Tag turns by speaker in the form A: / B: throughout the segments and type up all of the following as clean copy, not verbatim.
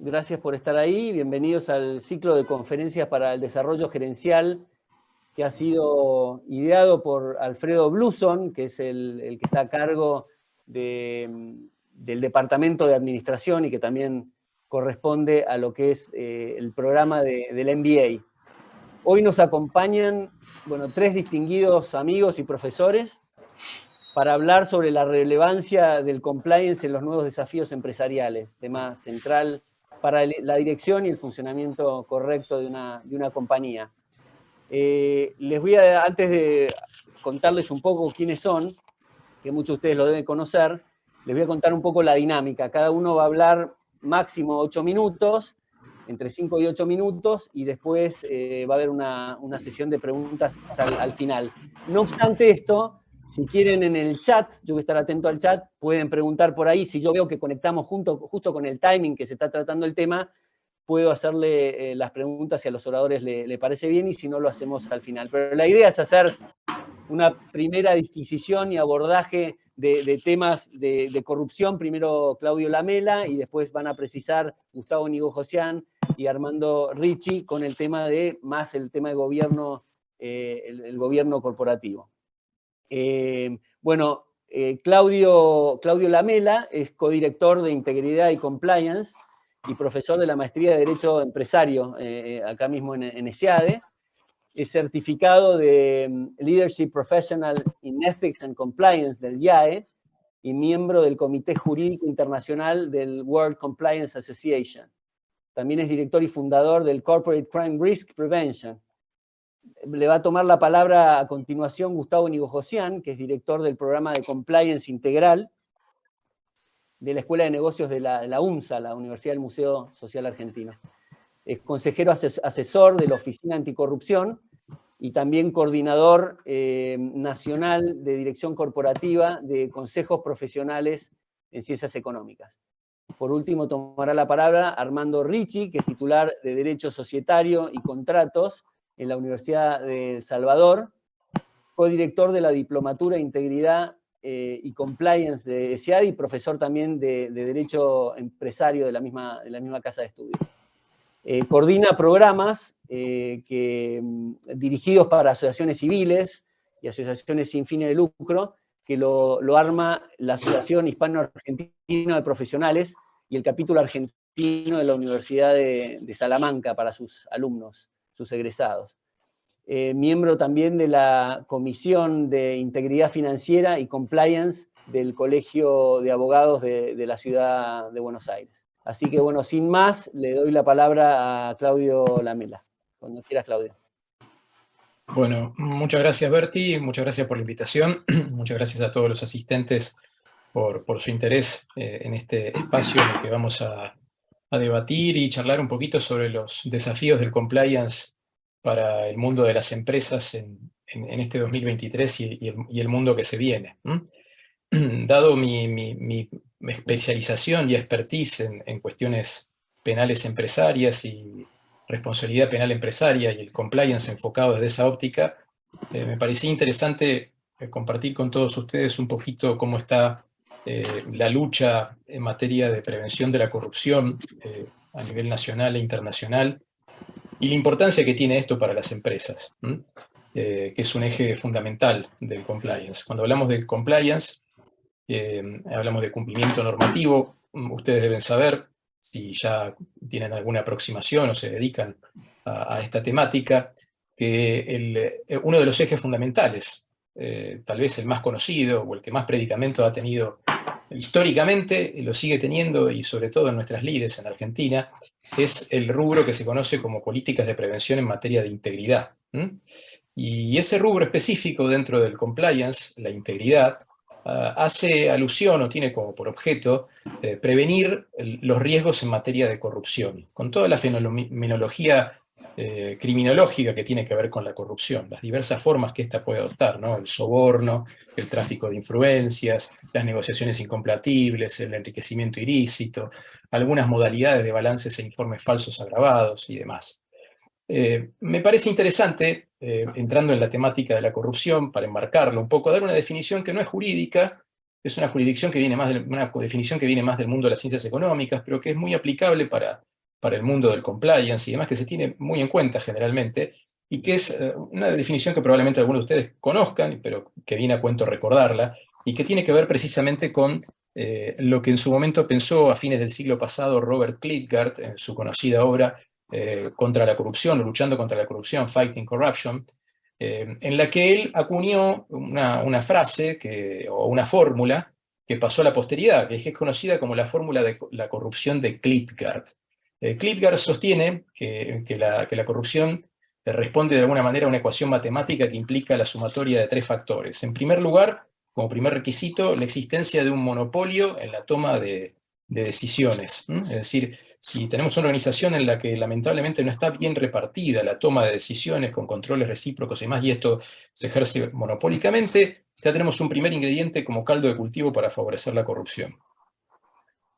A: gracias por estar ahí. Bienvenidos al ciclo de conferencias para el desarrollo gerencial que ha sido ideado por Alfredo Bluson, que es el que está a cargo del Departamento de Administración y que también corresponde a lo que es el programa del MBA. Hoy nos acompañan, tres distinguidos amigos y profesores para hablar sobre la relevancia del compliance en los nuevos desafíos empresariales, tema central para la dirección y el funcionamiento correcto de una compañía. Les voy a, antes de contarles un poco quiénes son, que muchos de ustedes lo deben conocer, les voy a contar un poco la dinámica. Cada uno va a hablar máximo 8 minutos, entre 5 y 8 minutos, y después va a haber una sesión de preguntas al final. No obstante esto, si quieren en el chat, yo voy a estar atento al chat, pueden preguntar por ahí. Si yo veo que conectamos justo con el timing que se está tratando el tema, puedo hacerle las preguntas si a los oradores le parece bien, y si no, lo hacemos al final. Pero la idea es hacer una primera disquisición y abordaje de temas de corrupción, primero Claudio Lamela, y después van a precisar Gustavo Nigojosian y Armando Ricci con el tema de gobierno, el gobierno corporativo. Claudio Lamela es codirector de Integridad y Compliance y profesor de la Maestría de Derecho Empresario, acá mismo en ESIADE. Es certificado de Leadership Professional in Ethics and Compliance del IAE y miembro del Comité Jurídico Internacional del World Compliance Association. También es director y fundador del Corporate Crime Risk Prevention. Le va a tomar la palabra a continuación Gustavo Nigojosian, que es director del programa de Compliance Integral de la Escuela de Negocios de la UNSA, la Universidad del Museo Social Argentino. Es consejero asesor de la Oficina Anticorrupción y también coordinador nacional de dirección corporativa de consejos profesionales en ciencias económicas. Por último, tomará la palabra Armando Ricci, que es titular de Derecho Societario y Contratos en la Universidad de El Salvador, codirector de la Diplomatura Integridad y Compliance de ESIAD y profesor también de Derecho Empresario de la misma casa de estudios. Coordina programas dirigidos para asociaciones civiles y asociaciones sin fines de lucro, que lo arma la Asociación Hispano-Argentina de Profesionales y el capítulo argentino de la Universidad de Salamanca para sus alumnos, sus egresados. Miembro también de la Comisión de Integridad Financiera y Compliance del Colegio de Abogados de la Ciudad de Buenos Aires. Así que, sin más, le doy la palabra a Claudio Lamela. Cuando quieras, Claudio.
B: Bueno, muchas gracias, Berti, muchas gracias por la invitación, muchas gracias a todos los asistentes por su interés en este espacio en el que vamos a debatir y charlar un poquito sobre los desafíos del compliance para el mundo de las empresas en este 2023 y el mundo que se viene. Dado mi especialización y expertise en cuestiones penales empresarias y responsabilidad penal empresaria y el compliance enfocado desde esa óptica, me parecía interesante compartir con todos ustedes un poquito cómo está la lucha en materia de prevención de la corrupción a nivel nacional e internacional, y la importancia que tiene esto para las empresas, que es un eje fundamental del compliance. Cuando hablamos de compliance, hablamos de cumplimiento normativo. Ustedes deben saber, si ya tienen alguna aproximación o se dedican a esta temática, que uno de los ejes fundamentales, tal vez el más conocido o el que más predicamento ha tenido históricamente, lo sigue teniendo, y sobre todo en nuestras lides en Argentina, es el rubro que se conoce como políticas de prevención en materia de integridad. Y ese rubro específico dentro del compliance, la integridad, hace alusión o tiene como por objeto prevenir los riesgos en materia de corrupción, con toda la fenomenología criminológica que tiene que ver con la corrupción, las diversas formas que ésta puede adoptar, ¿no? El soborno, el tráfico de influencias, las negociaciones incompatibles, el enriquecimiento ilícito, algunas modalidades de balances e informes falsos agravados y demás. Me parece interesante, entrando en la temática de la corrupción, para enmarcarlo un poco, dar una definición que no es jurídica, es una definición que viene más del mundo de las ciencias económicas, pero que es muy aplicable para para el mundo del compliance y demás, que se tiene muy en cuenta generalmente, y que es una definición que probablemente algunos de ustedes conozcan, pero que viene a cuento recordarla, y que tiene que ver precisamente con lo que en su momento pensó a fines del siglo pasado Robert Klitgaard en su conocida obra contra la corrupción, luchando contra la corrupción, Fighting Corruption, en la que él acuñó una frase o una fórmula que pasó a la posteridad, que es conocida como la fórmula de la corrupción de Klitgaard. Klitgaard sostiene que la corrupción responde de alguna manera a una ecuación matemática que implica la sumatoria de tres factores. En primer lugar, como primer requisito, la existencia de un monopolio en la toma de decisiones. Es decir, si tenemos una organización en la que lamentablemente no está bien repartida la toma de decisiones con controles recíprocos y más, y esto se ejerce monopólicamente, ya tenemos un primer ingrediente como caldo de cultivo para favorecer la corrupción.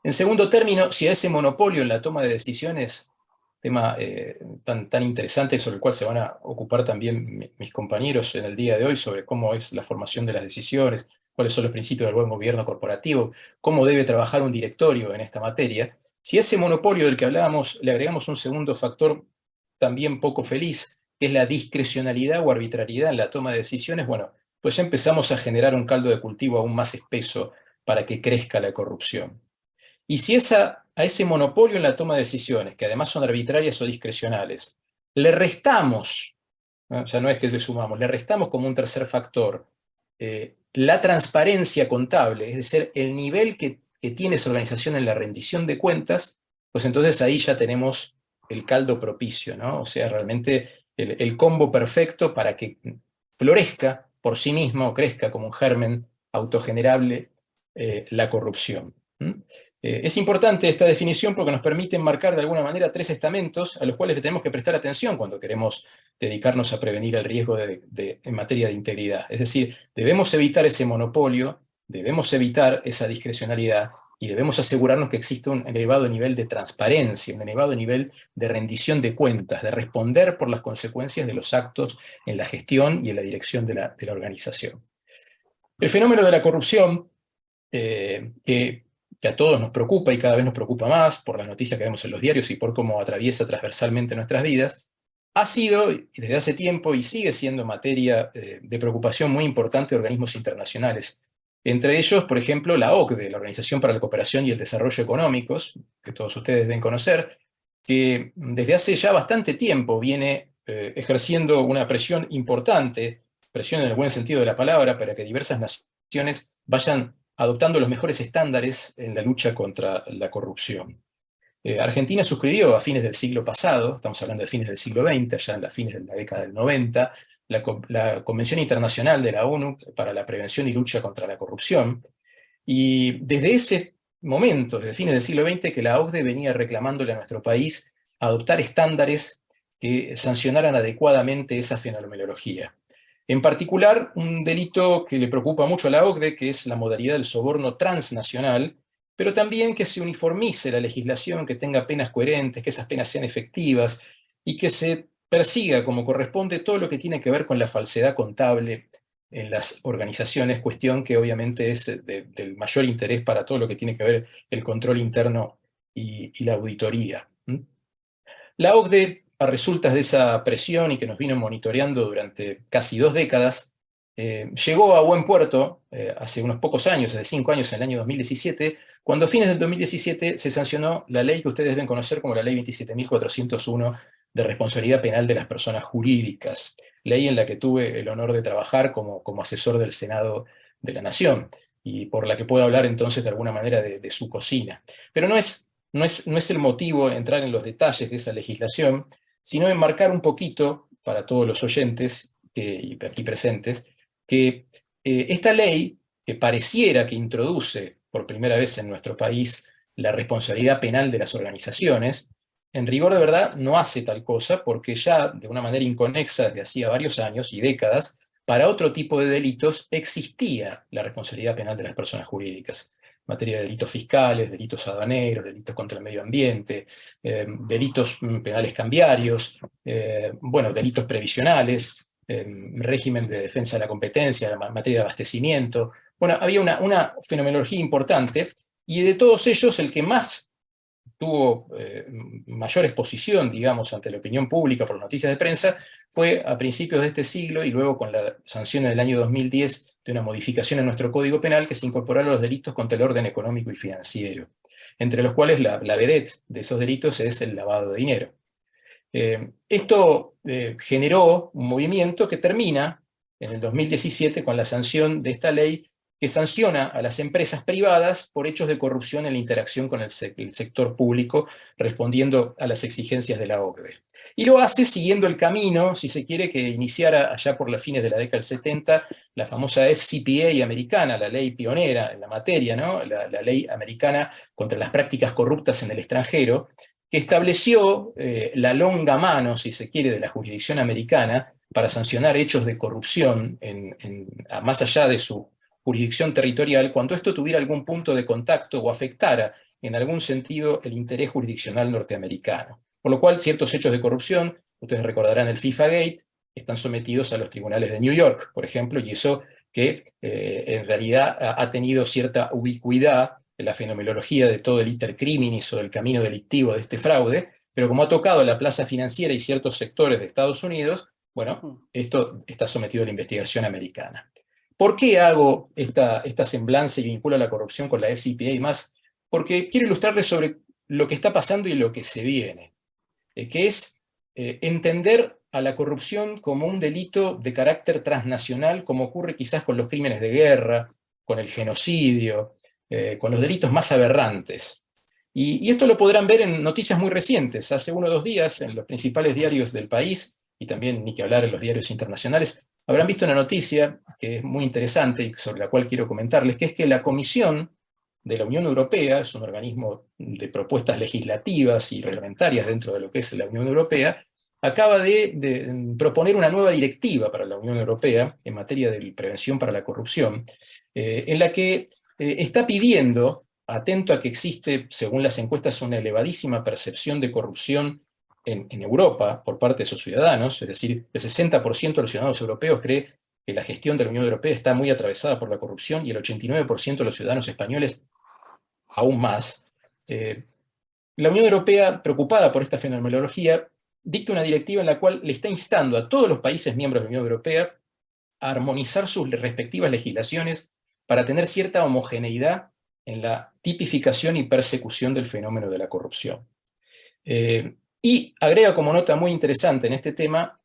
B: En segundo término, si a ese monopolio en la toma de decisiones, tema tan interesante sobre el cual se van a ocupar también mis compañeros en el día de hoy, sobre cómo es la formación de las decisiones, cuáles son los principios del buen gobierno corporativo, cómo debe trabajar un directorio en esta materia. Si a ese monopolio del que hablábamos le agregamos un segundo factor también poco feliz, que es la discrecionalidad o arbitrariedad en la toma de decisiones, bueno, pues ya empezamos a generar un caldo de cultivo aún más espeso para que crezca la corrupción. Y si a ese monopolio en la toma de decisiones, que además son arbitrarias o discrecionales, le restamos, ¿no? O sea, no es que le sumamos, le restamos como un tercer factor la transparencia contable, es decir, el nivel que tiene esa organización en la rendición de cuentas, pues entonces ahí ya tenemos el caldo propicio, ¿no? O sea, realmente el combo perfecto para que florezca por sí mismo, crezca como un germen autogenerable la corrupción. Es importante esta definición porque nos permite enmarcar de alguna manera tres estamentos a los cuales le tenemos que prestar atención cuando queremos dedicarnos a prevenir el riesgo en materia de integridad. Es decir, debemos evitar ese monopolio, debemos evitar esa discrecionalidad y debemos asegurarnos que existe un elevado nivel de transparencia, un elevado nivel de rendición de cuentas, de responder por las consecuencias de los actos en la gestión y en la dirección de la organización. El fenómeno de la corrupción, que a todos nos preocupa y cada vez nos preocupa más por las noticias que vemos en los diarios y por cómo atraviesa transversalmente nuestras vidas, ha sido desde hace tiempo y sigue siendo materia de preocupación muy importante de organismos internacionales. Entre ellos, por ejemplo, la OCDE, la Organización para la Cooperación y el Desarrollo Económicos, que todos ustedes deben conocer, que desde hace ya bastante tiempo viene ejerciendo una presión importante, presión en el buen sentido de la palabra, para que diversas naciones vayan adoptando los mejores estándares en la lucha contra la corrupción. Argentina suscribió a fines del siglo pasado, estamos hablando de fines del siglo XX, ya en las fines de la década del 90, la Convención Internacional de la ONU para la Prevención y Lucha contra la Corrupción, y desde ese momento, desde fines del siglo XX, que la OCDE venía reclamándole a nuestro país adoptar estándares que sancionaran adecuadamente esa fenomenología. En particular, un delito que le preocupa mucho a la OCDE, que es la modalidad del soborno transnacional, pero también que se uniformice la legislación, que tenga penas coherentes, que esas penas sean efectivas y que se persiga como corresponde todo lo que tiene que ver con la falsedad contable en las organizaciones, cuestión que obviamente es del mayor interés para todo lo que tiene que ver el control interno y la auditoría. La OCDE, a resultas de esa presión y que nos vino monitoreando durante casi 2 décadas, llegó a buen puerto hace unos pocos años, hace 5 años, en el año 2017, cuando a fines del 2017 se sancionó la ley que ustedes deben conocer como la Ley 27.401 de responsabilidad penal de las personas jurídicas, ley en la que tuve el honor de trabajar como asesor del Senado de la Nación, y por la que puedo hablar entonces de alguna manera de su cocina. Pero no es el motivo entrar en los detalles de esa legislación, sino enmarcar un poquito, para todos los oyentes aquí presentes, que esta ley, que pareciera que introduce por primera vez en nuestro país la responsabilidad penal de las organizaciones, en rigor de verdad no hace tal cosa, porque ya de una manera inconexa desde hacía varios años y décadas, para otro tipo de delitos existía la responsabilidad penal de las personas jurídicas. En materia de delitos fiscales, delitos aduaneros, delitos contra el medio ambiente, delitos penales cambiarios, bueno, delitos previsionales, régimen de defensa de la competencia, en materia de abastecimiento. Bueno, había una fenomenología importante, y de todos ellos el que más tuvo mayor exposición, digamos, ante la opinión pública por las noticias de prensa, fue a principios de este siglo y luego con la sanción en el año 2010 de una modificación en nuestro Código Penal que se incorporaron los delitos contra el orden económico y financiero, entre los cuales la vedette de esos delitos es el lavado de dinero. Esto generó un movimiento que termina en el 2017 con la sanción de esta ley que sanciona a las empresas privadas por hechos de corrupción en la interacción con el sector público, respondiendo a las exigencias de la OCDE. Y lo hace siguiendo el camino, si se quiere, que iniciara allá por los fines de la década del 70, la famosa FCPA americana, la ley pionera en la materia, ¿no? La ley americana contra las prácticas corruptas en el extranjero, que estableció la longa mano, si se quiere, de la jurisdicción americana para sancionar hechos de corrupción más allá de su jurisdicción territorial, cuando esto tuviera algún punto de contacto o afectara en algún sentido el interés jurisdiccional norteamericano. Por lo cual, ciertos hechos de corrupción, ustedes recordarán el FIFA Gate, están sometidos a los tribunales de New York, por ejemplo, y eso que en realidad ha tenido cierta ubicuidad en la fenomenología de todo el iter criminis o del camino delictivo de este fraude, pero como ha tocado la plaza financiera y ciertos sectores de Estados Unidos, bueno, esto está sometido a la investigación americana. ¿Por qué hago esta semblanza y vinculo la corrupción con la FCPA y más? Porque quiero ilustrarles sobre lo que está pasando y lo que se viene, que es entender a la corrupción como un delito de carácter transnacional, como ocurre quizás con los crímenes de guerra, con el genocidio, con los delitos más aberrantes. Y esto lo podrán ver en noticias muy recientes. Hace 1 o 2 días, en los principales diarios del país, y también ni que hablar en los diarios internacionales, habrán visto una noticia que es muy interesante y sobre la cual quiero comentarles, que es que la Comisión de la Unión Europea, es un organismo de propuestas legislativas y reglamentarias dentro de lo que es la Unión Europea, acaba de proponer una nueva directiva para la Unión Europea en materia de prevención para la corrupción, en la que está pidiendo, atento a que existe, según las encuestas, una elevadísima percepción de corrupción en Europa por parte de sus ciudadanos, es decir, el 60% de los ciudadanos europeos cree que la gestión de la Unión Europea está muy atravesada por la corrupción y el 89% de los ciudadanos españoles aún más. La Unión Europea, preocupada por esta fenomenología, dicta una directiva en la cual le está instando a todos los países miembros de la Unión Europea a armonizar sus respectivas legislaciones para tener cierta homogeneidad en la tipificación y persecución del fenómeno de la corrupción. Y agrega como nota muy interesante en este tema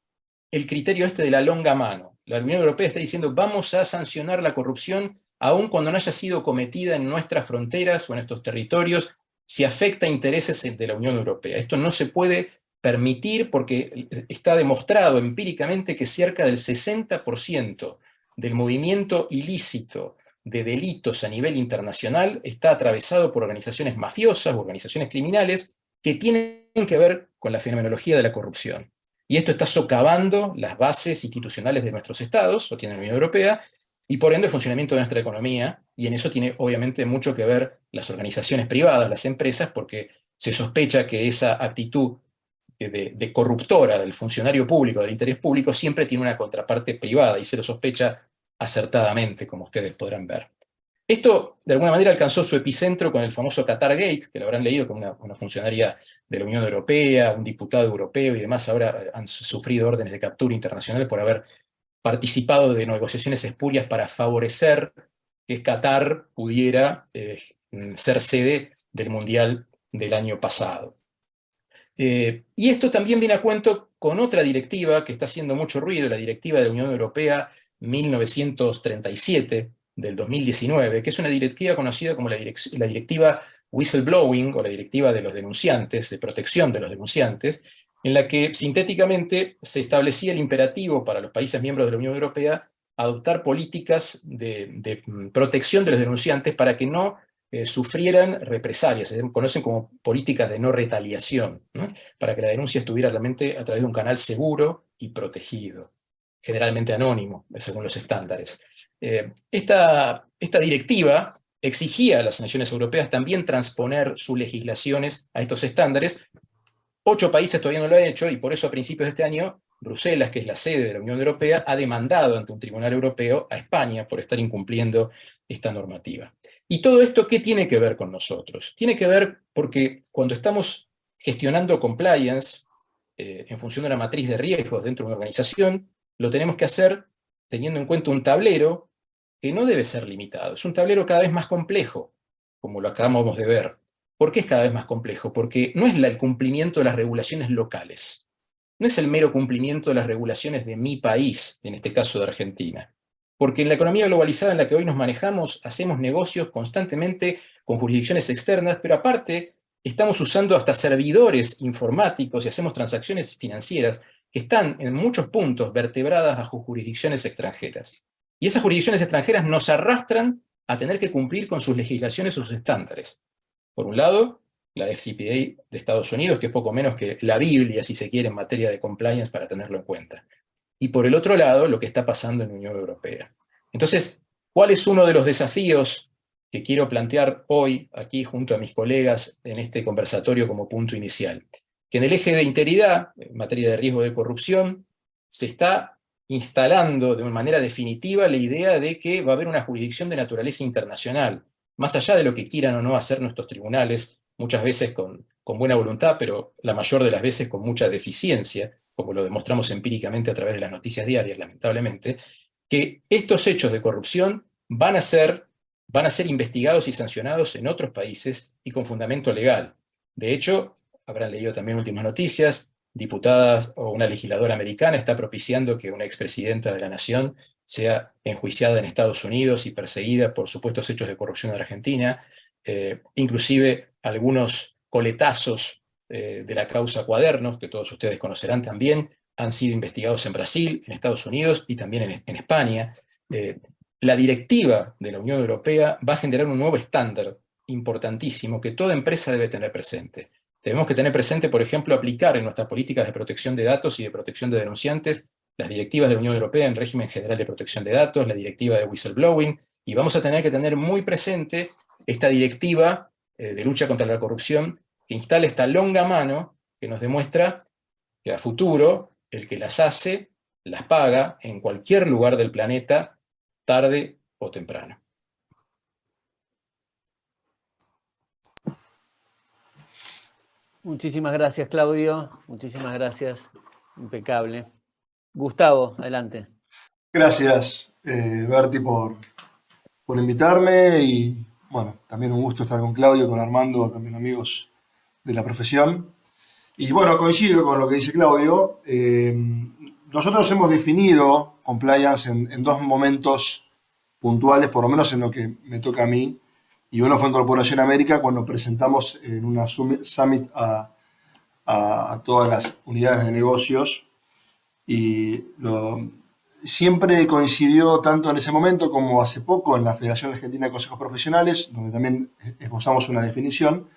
B: el criterio este de la longa mano. La Unión Europea está diciendo vamos a sancionar la corrupción aun cuando no haya sido cometida en nuestras fronteras o en estos territorios, si afecta intereses de la Unión Europea. Esto no se puede permitir porque está demostrado empíricamente que cerca del 60% del movimiento ilícito de delitos a nivel internacional está atravesado por organizaciones mafiosas o organizaciones criminales que tienen que ver con la fenomenología de la corrupción. Y esto está socavando las bases institucionales de nuestros estados, o tiene la Unión Europea, y por ende el funcionamiento de nuestra economía, y en eso tiene obviamente mucho que ver las organizaciones privadas, las empresas, porque se sospecha que esa actitud de corruptora del funcionario público, del interés público, siempre tiene una contraparte privada, y se lo sospecha acertadamente, como ustedes podrán ver. Esto, de alguna manera, alcanzó su epicentro con el famoso Qatar Gate, que lo habrán leído con una funcionaria de la Unión Europea, un diputado europeo y demás, ahora han sufrido órdenes de captura internacional por haber participado de negociaciones espurias para favorecer que Qatar pudiera ser sede del Mundial del año pasado. Y esto también viene a cuento con otra directiva que está haciendo mucho ruido, la directiva de la Unión Europea 1937 del 2019, que es una directiva conocida como la directiva whistleblowing, o la directiva de los denunciantes, de protección de los denunciantes, en la que sintéticamente se establecía el imperativo para los países miembros de la Unión Europea adoptar políticas de protección de los denunciantes para que no sufrieran represalias, se conocen como políticas de no retaliación, ¿no? Para que la denuncia estuviera realmente a través de un canal seguro y protegido, generalmente anónimo, según los estándares. Esta directiva exigía a las naciones europeas también transponer sus legislaciones a estos estándares. 8 países todavía no lo han hecho, y por eso a principios de este año, Bruselas, que es la sede de la Unión Europea, ha demandado ante un tribunal europeo a España por estar incumpliendo esta normativa. ¿Y todo esto qué tiene que ver con nosotros? Tiene que ver porque cuando estamos gestionando compliance en función de una matriz de riesgos dentro de una organización, lo tenemos que hacer teniendo en cuenta un tablero que no debe ser limitado. Es un tablero cada vez más complejo, como lo acabamos de ver. ¿Por qué es cada vez más complejo? Porque no es el cumplimiento de las regulaciones locales. No es el mero cumplimiento de las regulaciones de mi país, en este caso de Argentina. Porque en la economía globalizada en la que hoy nos manejamos, hacemos negocios constantemente con jurisdicciones externas, pero aparte estamos usando hasta servidores informáticos y hacemos transacciones financieras que están en muchos puntos vertebradas bajo jurisdicciones extranjeras. Y esas jurisdicciones extranjeras nos arrastran a tener que cumplir con sus legislaciones o sus estándares. Por un lado, la FCPA de Estados Unidos, que es poco menos que la Biblia, si se quiere, en materia de compliance para tenerlo en cuenta. Y por el otro lado, lo que está pasando en la Unión Europea. Entonces, ¿cuál es uno de los desafíos que quiero plantear hoy aquí junto a mis colegas en este conversatorio como punto inicial? Que en el eje de integridad, en materia de riesgo de corrupción, se está instalando de una manera definitiva la idea de que va a haber una jurisdicción de naturaleza internacional, más allá de lo que quieran o no hacer nuestros tribunales, muchas veces con buena voluntad, pero la mayor de las veces con mucha deficiencia, como lo demostramos empíricamente a través de las noticias diarias, lamentablemente, que estos hechos de corrupción van a ser investigados y sancionados en otros países y con fundamento legal. De hecho, habrán leído también últimas noticias, diputadas o una legisladora americana está propiciando que una expresidenta de la Nación sea enjuiciada en Estados Unidos y perseguida por supuestos hechos de corrupción en Argentina, inclusive algunos coletazos de la causa Cuadernos, que todos ustedes conocerán también, han sido investigados en Brasil, en Estados Unidos y también en España. La directiva de la Unión Europea va a generar un nuevo estándar importantísimo que toda empresa debe tener presente. Tenemos que tener presente, por ejemplo, aplicar en nuestras políticas de protección de datos y de protección de denunciantes las directivas de la Unión Europea en régimen general de protección de datos, la directiva de whistleblowing, y vamos a tener que tener muy presente esta directiva de lucha contra la corrupción que instala esta longa mano que nos demuestra que a futuro el que las hace, las paga en cualquier lugar del planeta, tarde o temprano.
A: Muchísimas gracias, Claudio. Muchísimas gracias. Impecable. Gustavo, adelante.
C: Gracias, Berti, por invitarme y, bueno, también un gusto estar con Claudio, con Armando, también amigos de la profesión. Y, bueno, coincido con lo que dice Claudio. Nosotros hemos definido compliance en dos momentos puntuales, por lo menos en lo que me toca a mí, y uno fue en Corporación América cuando presentamos en una summit a todas las unidades de negocios y siempre coincidió tanto en ese momento como hace poco en la Federación Argentina de Consejos Profesionales, donde también esbozamos una definición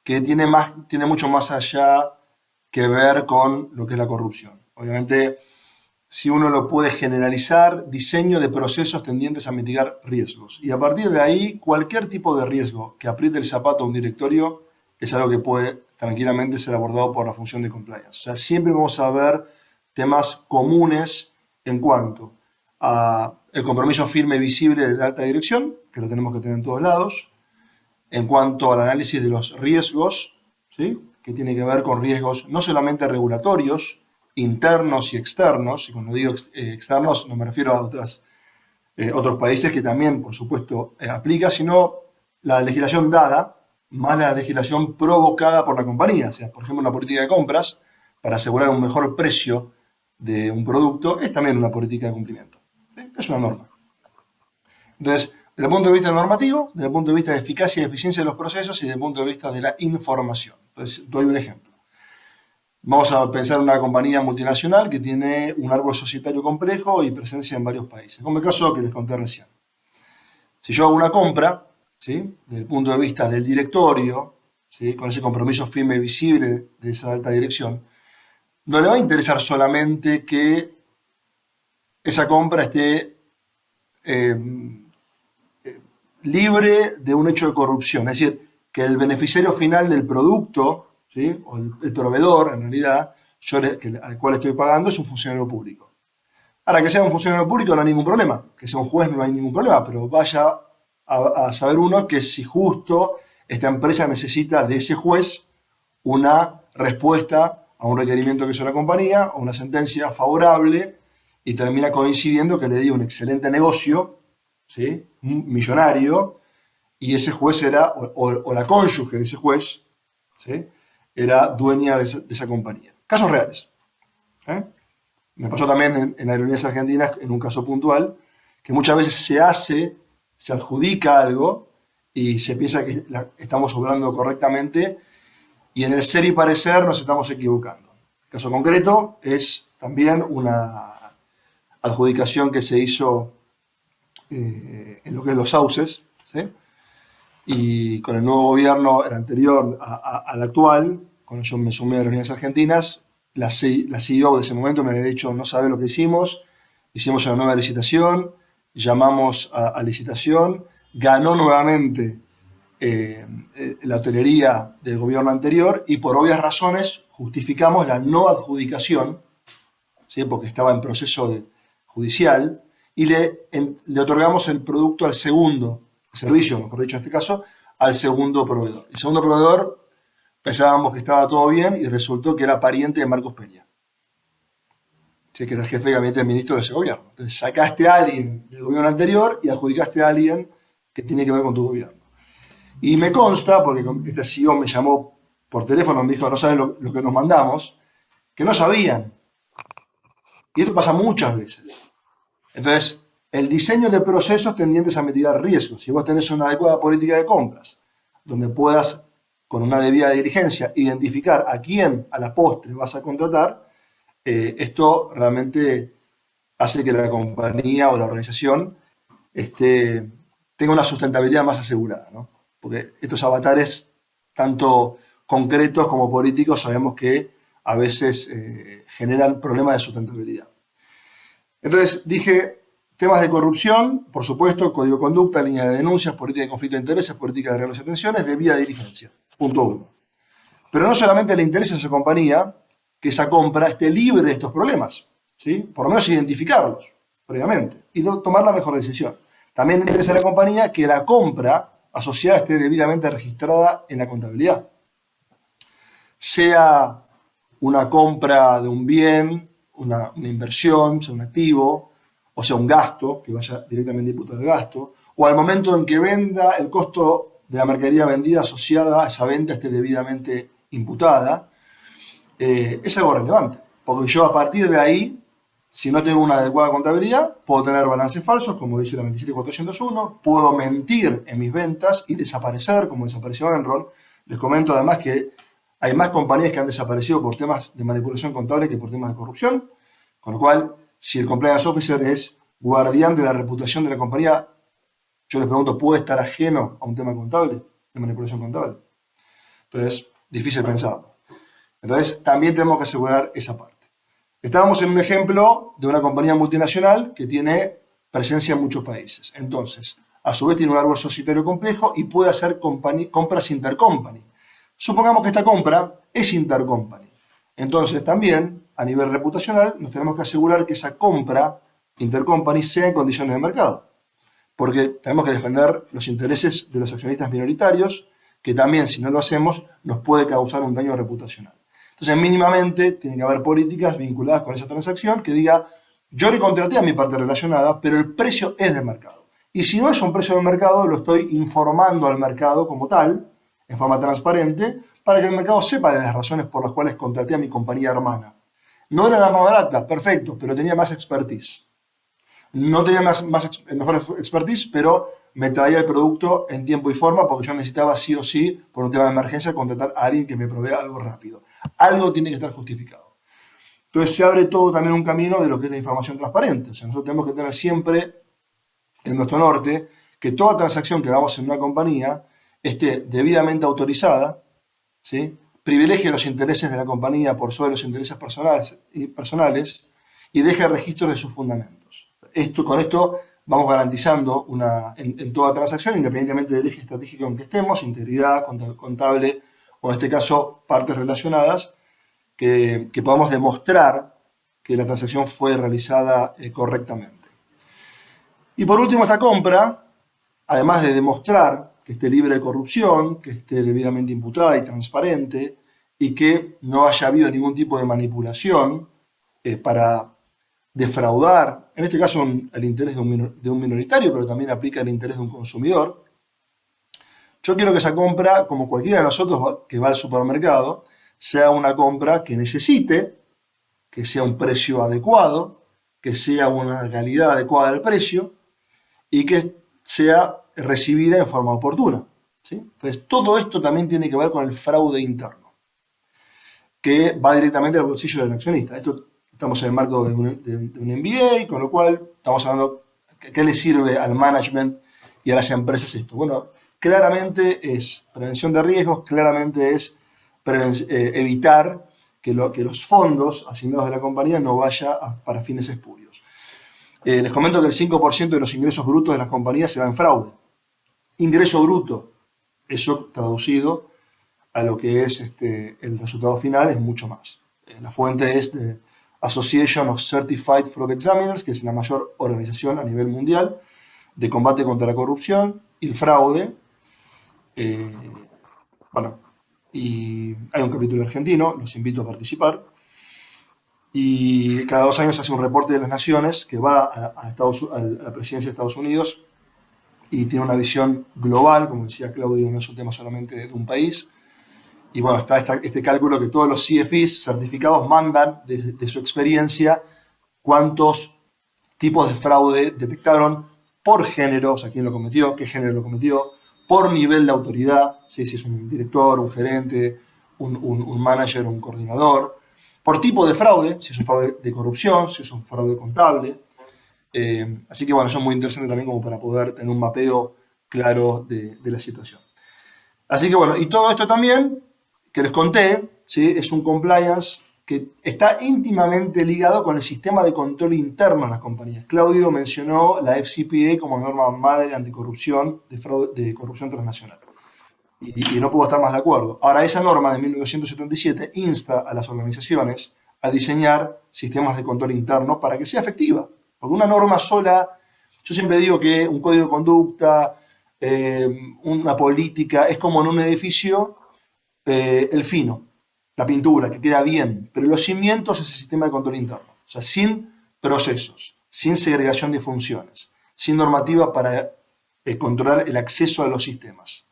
C: que tiene mucho más allá que ver con lo que es la corrupción. Obviamente, si uno lo puede generalizar, diseño de procesos tendientes a mitigar riesgos. Y a partir de ahí, cualquier tipo de riesgo que apriete el zapato a un directorio es algo que puede tranquilamente ser abordado por la función de compliance. O sea, siempre vamos a ver temas comunes en cuanto a el compromiso firme y visible de la alta dirección, que lo tenemos que tener en todos lados, en cuanto al análisis de los riesgos, ¿sí?, que tiene que ver con riesgos no solamente regulatorios, internos y externos, y cuando digo externos no me refiero a otros países que también, por supuesto, aplica, sino la legislación dada, más la legislación provocada por la compañía. O sea, por ejemplo, una política de compras para asegurar un mejor precio de un producto es también una política de cumplimiento. ¿Sí? Es una norma. Entonces, desde el punto de vista normativo, desde el punto de vista de eficacia y eficiencia de los procesos y desde el punto de vista de la información. Entonces, doy un ejemplo. Vamos a pensar en una compañía multinacional que tiene un árbol societario complejo y presencia en varios países, como el caso que les conté recién. Si yo hago una compra, ¿sí?, desde el punto de vista del directorio, ¿sí?, con ese compromiso firme y visible de esa alta dirección, no le va a interesar solamente que esa compra esté libre de un hecho de corrupción, es decir, que el beneficiario final del producto, ¿sí?, o el proveedor, en realidad, al cual estoy pagando, es un funcionario público. Ahora, que sea un funcionario público no hay ningún problema, que sea un juez no hay ningún problema, pero vaya a saber uno que si justo esta empresa necesita de ese juez una respuesta a un requerimiento que hizo la compañía, o una sentencia favorable, y termina coincidiendo que le dio un excelente negocio, ¿sí? Un millonario, y ese juez era, o la cónyuge de ese juez, ¿sí? Era dueña de esa compañía. Casos reales. ¿Eh? Me pasó también en Aerolíneas Argentinas, en un caso puntual, que muchas veces se adjudica algo y se piensa que estamos obrando correctamente, y en el ser y parecer nos estamos equivocando. El caso concreto es también una adjudicación que se hizo en lo que es los sauces, ¿sí? Y con el nuevo gobierno, el anterior al actual, cuando yo me sumé a Aerolíneas Argentinas, la CEO de ese momento me había dicho: no sabe lo que hicimos una nueva licitación, llamamos a licitación, ganó nuevamente la hotelería del gobierno anterior, y por obvias razones justificamos la no adjudicación, ¿sí? Porque estaba en proceso judicial, y le otorgamos el producto al segundo, el servicio, mejor dicho en este caso, al segundo proveedor. El segundo proveedor pensábamos que estaba todo bien y resultó que era pariente de Marcos Peña, ¿sí? Que era el jefe de gabinete del ministro de ese gobierno. Entonces sacaste a alguien del gobierno anterior y adjudicaste a alguien que tiene que ver con tu gobierno. Y me consta, porque este CEO me llamó por teléfono, me dijo: no saben lo que nos mandamos, que no sabían. Y esto pasa muchas veces. Entonces, el diseño de procesos tendientes a mitigar riesgos. Si vos tenés una adecuada política de compras, donde puedas, con una debida diligencia, identificar a quién a la postre vas a contratar, esto realmente hace que la compañía o la organización tenga una sustentabilidad más asegurada, ¿no? Porque estos avatares, tanto concretos como políticos, sabemos que a veces generan problemas de sustentabilidad. Entonces dije: temas de corrupción, por supuesto, código de conducta, línea de denuncias, política de conflicto de intereses, política de reglas y atenciones, debida diligencia. Punto 1. Pero no solamente le interesa a esa compañía que esa compra esté libre de estos problemas, ¿sí? Por lo menos identificarlos previamente y tomar la mejor decisión. También le interesa a la compañía que la compra asociada esté debidamente registrada en la contabilidad. Sea una compra de un bien, una inversión, sea un activo, o sea un gasto, que vaya directamente imputado al gasto, o al momento en que venda, el costo de la mercadería vendida asociada a esa venta esté debidamente imputada, es algo relevante. Porque yo, a partir de ahí, si no tengo una adecuada contabilidad, puedo tener balances falsos, como dice la 27401, puedo mentir en mis ventas y desaparecer, como desapareció Enron. Les comento además que hay más compañías que han desaparecido por temas de manipulación contable que por temas de corrupción, con lo cual, si el compliance officer es guardián de la reputación de la compañía, yo les pregunto: ¿puede estar ajeno a un tema contable, de manipulación contable? Entonces, difícil pensarlo. Entonces, también tenemos que asegurar esa parte. Estábamos en un ejemplo de una compañía multinacional que tiene presencia en muchos países. Entonces, a su vez tiene un árbol societario complejo y puede hacer compras intercompany. Supongamos que esta compra es intercompany. Entonces, también, a nivel reputacional, nos tenemos que asegurar que esa compra intercompany sea en condiciones de mercado. Porque tenemos que defender los intereses de los accionistas minoritarios, que también, si no lo hacemos, nos puede causar un daño reputacional. Entonces, mínimamente, tiene que haber políticas vinculadas con esa transacción que diga: yo le contraté a mi parte relacionada, pero el precio es de mercado. Y si no es un precio de mercado, lo estoy informando al mercado como tal, en forma transparente, para que el mercado sepa de las razones por las cuales contraté a mi compañía hermana. No era la más barata, perfecto, pero tenía más expertise. No tenía mejor expertise, pero me traía el producto en tiempo y forma, porque yo necesitaba sí o sí, por un tema de emergencia, contratar a alguien que me provea algo rápido. Algo tiene que estar justificado. Entonces se abre todo también un camino de lo que es la información transparente. O sea, nosotros tenemos que tener siempre en nuestro norte que toda transacción que hagamos en una compañía esté debidamente autorizada, ¿sí? Privilegie los intereses de la compañía por sobre los intereses personales y deje registros de sus fundamentos. Con esto vamos garantizando en toda transacción, independientemente del eje estratégico en que estemos, integridad, contable, o en este caso partes relacionadas, que podamos demostrar que la transacción fue realizada correctamente. Y por último, esta compra además de demostrar que esté libre de corrupción, que esté debidamente imputada y transparente, y que no haya habido ningún tipo de manipulación para defraudar, en este caso el interés de un minoritario, pero también aplica el interés de un consumidor. Yo quiero que esa compra, como cualquiera de nosotros que va al supermercado, sea una compra que necesite, que sea un precio adecuado, que sea una calidad adecuada del precio y que sea recibida en forma oportuna, ¿sí? Entonces, todo esto también tiene que ver con el fraude interno, que va directamente al bolsillo del accionista. Esto estamos en el marco de un MBA, con lo cual estamos hablando qué le sirve al management y a las empresas esto. Bueno, claramente es prevención de riesgos, claramente es evitar que los fondos asignados de la compañía no vaya para fines espurios. Les comento que el 5% de los ingresos brutos de las compañías se va en fraude. Ingreso bruto, eso traducido a lo que es el resultado final, es mucho más. La fuente es de Association of Certified Fraud Examiners, que es la mayor organización a nivel mundial de combate contra la corrupción y el fraude. Bueno, y hay un capítulo argentino, los invito a participar. Y cada 2 años hace un reporte de las naciones que va a la presidencia de Estados Unidos y tiene una visión global, como decía Claudio, no es un tema solamente de un país. Y bueno, está este cálculo que todos los CFIs certificados mandan de su experiencia cuántos tipos de fraude detectaron por género, o sea, quién lo cometió, qué género lo cometió, por nivel de autoridad, si es un director, un gerente, un manager, un coordinador, por tipo de fraude, si es un fraude de corrupción, si es un fraude contable. Así que bueno, eso es muy interesante también como para poder tener un mapeo claro de la situación. Así que bueno, y todo esto también que les conté, ¿sí? Es un compliance que está íntimamente ligado con el sistema de control interno en las compañías. Claudio mencionó la FCPA como norma madre anticorrupción de corrupción transnacional. Y no puedo estar más de acuerdo. Ahora, esa norma de 1977 insta a las organizaciones a diseñar sistemas de control interno para que sea efectiva. Porque una norma sola, yo siempre digo que un código de conducta, una política, es como en un edificio el fino, la pintura, que queda bien, pero los cimientos es el sistema de control interno. O sea, sin procesos, sin segregación de funciones, sin normativa para controlar el acceso a los sistemas,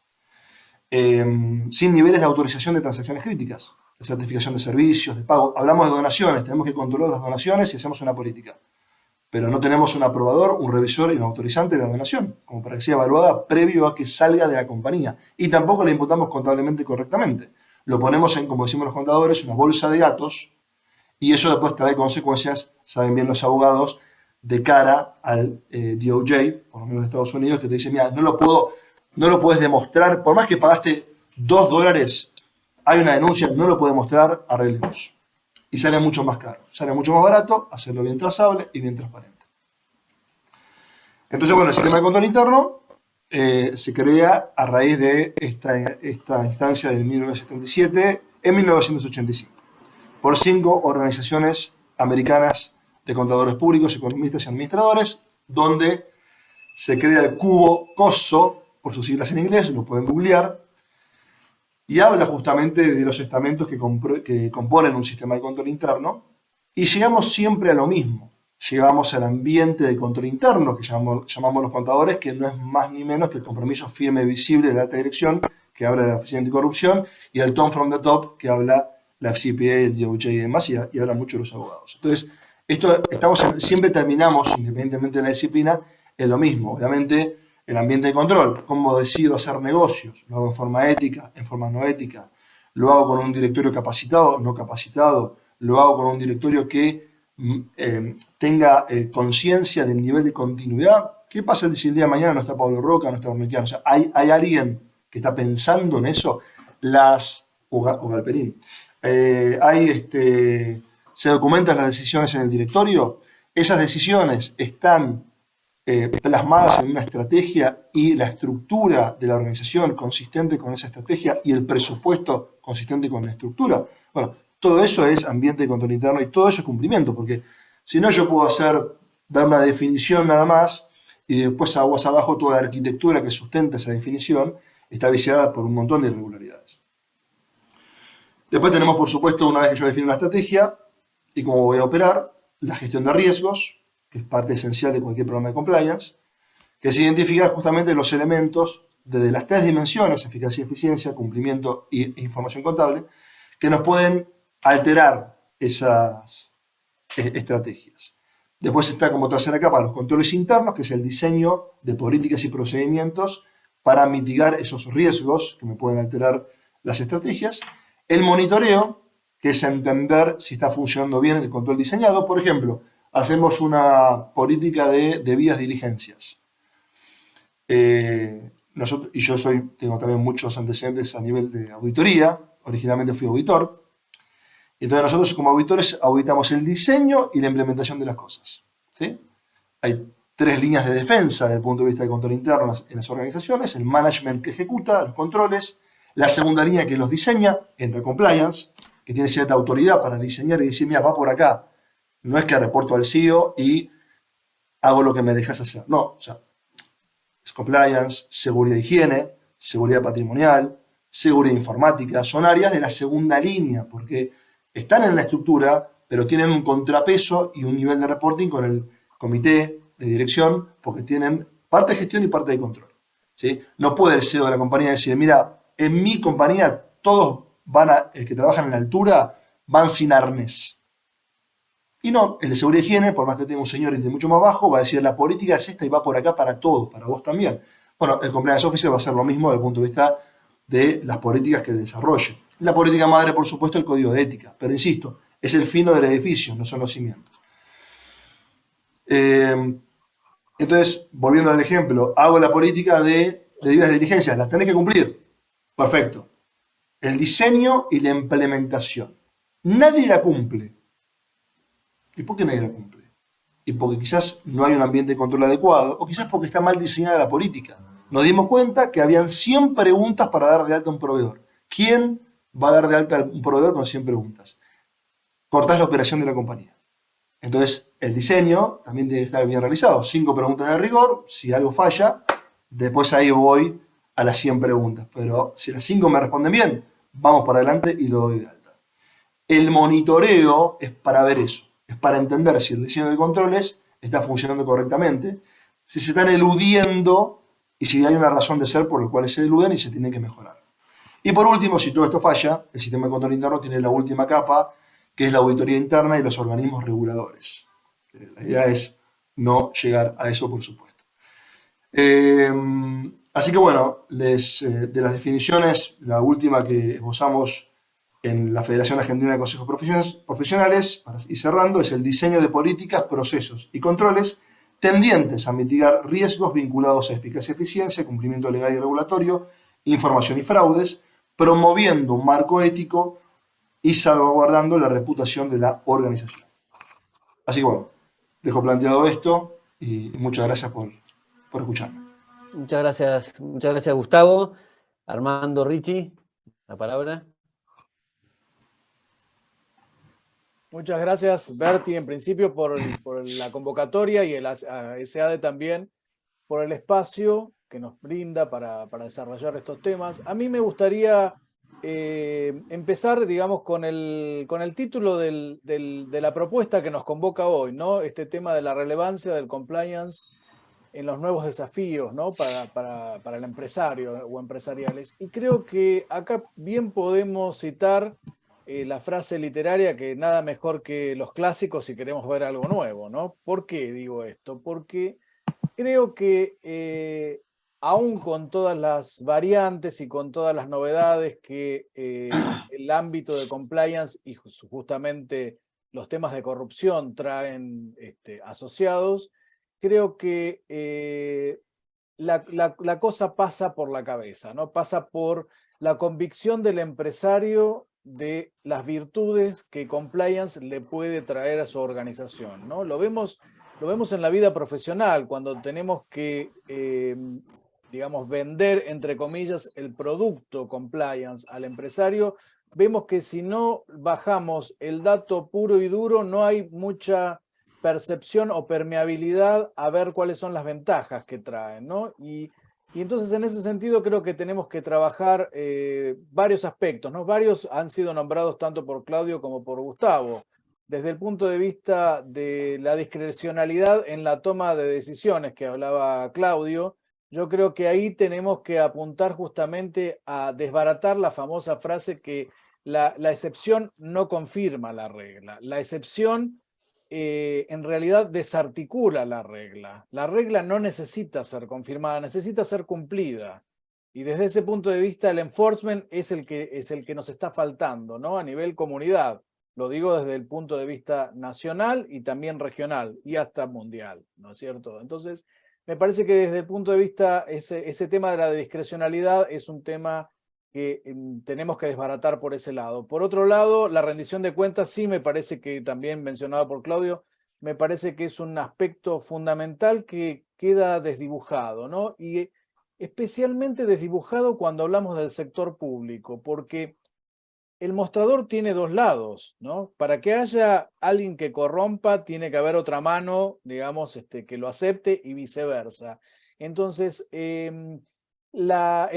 C: sin niveles de autorización de transacciones críticas, de certificación de servicios, de pago. Hablamos de donaciones, tenemos que controlar las donaciones y hacemos una política. Pero no tenemos un aprobador, un revisor y un autorizante de la donación, como para que sea evaluada previo a que salga de la compañía. Y tampoco la imputamos contablemente correctamente. Lo ponemos en, como decimos los contadores, una bolsa de gatos, y eso después trae consecuencias, saben bien los abogados, de cara al DOJ, por lo menos de Estados Unidos, que te dice, mira, no lo puedes demostrar, por más que pagaste $2, hay una denuncia, no lo puedes demostrar, arreglemos. Y sale mucho más caro, sale mucho más barato hacerlo bien trazable y bien transparente. Entonces, bueno, el sistema de control interno se crea a raíz de esta instancia de 1977 en 1985 por 5 organizaciones americanas de contadores públicos, economistas y administradores, donde se crea el cubo COSO, por sus siglas en inglés, lo pueden googlear, y habla justamente de los estamentos que componen un sistema de control interno, y llegamos siempre a lo mismo. Llegamos al ambiente de control interno, que llamamos los contadores, que no es más ni menos que el compromiso firme y visible de la alta dirección, que habla de la Oficina Anticorrupción, y el tone from the top, que habla la FCPA, el DOJ y demás, y habla mucho de los abogados. Entonces, siempre terminamos, independientemente de la disciplina, en lo mismo. Obviamente, el ambiente de control, cómo decido hacer negocios, lo hago en forma ética, en forma no ética, lo hago con un directorio capacitado, no capacitado, lo hago con un directorio que tenga conciencia del nivel de continuidad. ¿Qué pasa si el día de mañana no está Pablo Roca, no está Ormequiano? O sea, hay alguien que está pensando en eso, o Galperín. Se documentan las decisiones en el directorio, esas decisiones están plasmadas en una estrategia y la estructura de la organización consistente con esa estrategia y el presupuesto consistente con la estructura. Bueno, todo eso es ambiente de control interno y todo eso es cumplimiento, porque si no yo puedo dar una definición nada más y después aguas abajo toda la arquitectura que sustenta esa definición está viciada por un montón de irregularidades. Después tenemos, por supuesto, una vez que yo defino una estrategia y cómo voy a operar, la gestión de riesgos, que es parte esencial de cualquier programa de compliance, que es identificar justamente los elementos desde las tres dimensiones, eficacia y eficiencia, cumplimiento e información contable, que nos pueden alterar esas estrategias. Después está como tercera capa los controles internos, que es el diseño de políticas y procedimientos para mitigar esos riesgos que me pueden alterar las estrategias. El monitoreo, que es entender si está funcionando bien el control diseñado. Por ejemplo, hacemos una política de debidas diligencias. Y yo tengo también muchos antecedentes a nivel de auditoría. Originalmente fui auditor. Entonces nosotros como auditores auditamos el diseño y la implementación de las cosas, ¿sí? Hay tres líneas de defensa desde el punto de vista del control interno en las organizaciones: el management que ejecuta los controles, la segunda línea que los diseña, entra compliance, que tiene cierta autoridad para diseñar y decir, mira, va por acá. No es que reporto al CEO y hago lo que me dejas hacer. No, o sea, es compliance, seguridad e higiene, seguridad patrimonial, seguridad informática. Son áreas de la segunda línea, porque están en la estructura, pero tienen un contrapeso y un nivel de reporting con el comité de dirección, porque tienen parte de gestión y parte de control, ¿sí? No puede el CEO de la compañía decir, mira, en mi compañía todos que trabajan en la altura van sin arnés. Y no, el de seguridad y higiene, por más que tenga un señor de mucho más bajo, va a decir, la política es esta y va por acá para todos, para vos también. Bueno, el compliance officer va a hacer lo mismo desde el punto de vista de las políticas que desarrolle. La política madre, por supuesto, el código de ética. Pero insisto, es el fino del edificio, no son los cimientos. Entonces, volviendo al ejemplo, hago la política de debidas diligencias, las tenés que cumplir. Perfecto. El diseño y la implementación. Nadie la cumple. ¿Y por qué nadie la cumple? Y porque quizás no hay un ambiente de control adecuado, o quizás porque está mal diseñada la política. Nos dimos cuenta que habían 100 preguntas para dar de alta a un proveedor. ¿Quién va a dar de alta a un proveedor con 100 preguntas? Cortás la operación de la compañía. Entonces, el diseño también tiene que estar bien realizado. 5 preguntas de rigor, si algo falla, después ahí voy a las 100 preguntas. Pero si las 5 me responden bien, vamos para adelante y lo doy de alta. El monitoreo es para ver eso. Es para entender si el diseño de controles está funcionando correctamente, si se están eludiendo y si hay una razón de ser por la cual se eluden y se tienen que mejorar. Y por último, si todo esto falla, el sistema de control interno tiene la última capa, que es la auditoría interna y los organismos reguladores. La idea es no llegar a eso, por supuesto. Así que bueno, de las definiciones, la última que esbozamos en la Federación Argentina de Consejos Profesionales, para ir cerrando, es el diseño de políticas, procesos y controles tendientes a mitigar riesgos vinculados a eficacia y eficiencia, cumplimiento legal y regulatorio, información y fraudes, promoviendo un marco ético y salvaguardando la reputación de la organización. Así que bueno, dejo planteado esto y muchas gracias por escucharme.
A: Muchas gracias Gustavo. Armando, Richie, la palabra.
D: Muchas gracias, Berti, en principio por la convocatoria y a SADE también por el espacio que nos brinda para desarrollar estos temas. A mí me gustaría empezar, digamos, con el título de la propuesta que nos convoca hoy, ¿no? Este tema de la relevancia del compliance en los nuevos desafíos, ¿no? para el empresario o empresariales. Y creo que acá bien podemos citar la frase literaria que nada mejor que los clásicos si queremos ver algo nuevo, ¿no? ¿Por qué digo esto? Porque creo que aún con todas las variantes y con todas las novedades que el ámbito de compliance y justamente los temas de corrupción traen asociados, creo que la cosa pasa por la cabeza, ¿no? Pasa por la convicción del empresario de las virtudes que compliance le puede traer a su organización, ¿no? Lo vemos en la vida profesional, cuando tenemos que, digamos, vender, entre comillas, el producto compliance al empresario. Vemos que si no bajamos el dato puro y duro, no hay mucha percepción o permeabilidad a ver cuáles son las ventajas que traen, ¿no? Y entonces en ese sentido creo que tenemos que trabajar varios aspectos, ¿no? Varios han sido nombrados tanto por Claudio como por Gustavo. Desde el punto de vista de la discrecionalidad en la toma de decisiones que hablaba Claudio, yo creo que ahí tenemos que apuntar justamente a desbaratar la famosa frase que la excepción no confirma la regla. La excepción en realidad desarticula la regla. La regla no necesita ser confirmada, necesita ser cumplida. Y desde ese punto de vista el enforcement es el que nos está faltando, ¿no? A nivel comunidad. Lo digo desde el punto de vista nacional y también regional y hasta mundial, ¿no es cierto? Entonces, me parece que desde el punto de vista, ese tema de la discrecionalidad es un tema que tenemos que desbaratar por ese lado. Por otro lado, la rendición de cuentas sí me parece que, también mencionado por Claudio, me parece que es un aspecto fundamental que queda desdibujado, ¿no? Y especialmente desdibujado cuando hablamos del sector público, porque el mostrador tiene dos lados, ¿no? Para que haya alguien que corrompa, tiene que haber otra mano, digamos, que lo acepte y viceversa. Entonces, el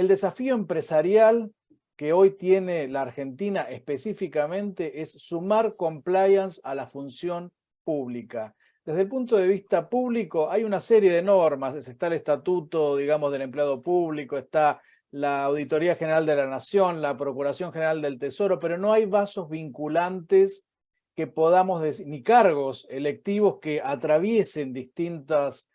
D: desafío empresarial que hoy tiene la Argentina específicamente es sumar compliance a la función pública. Desde el punto de vista público hay una serie de normas, está el estatuto, digamos, del empleado público, está la Auditoría General de la Nación, la Procuración General del Tesoro, pero no hay vasos vinculantes que podamos decir, ni cargos electivos que atraviesen distintas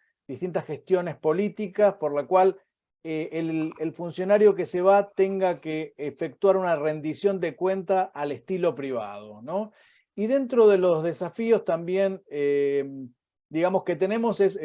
D: gestiones políticas, por la cual el funcionario que se va tenga que efectuar una rendición de cuenta al estilo privado, ¿no? Y dentro de los desafíos también, digamos, que tenemos es...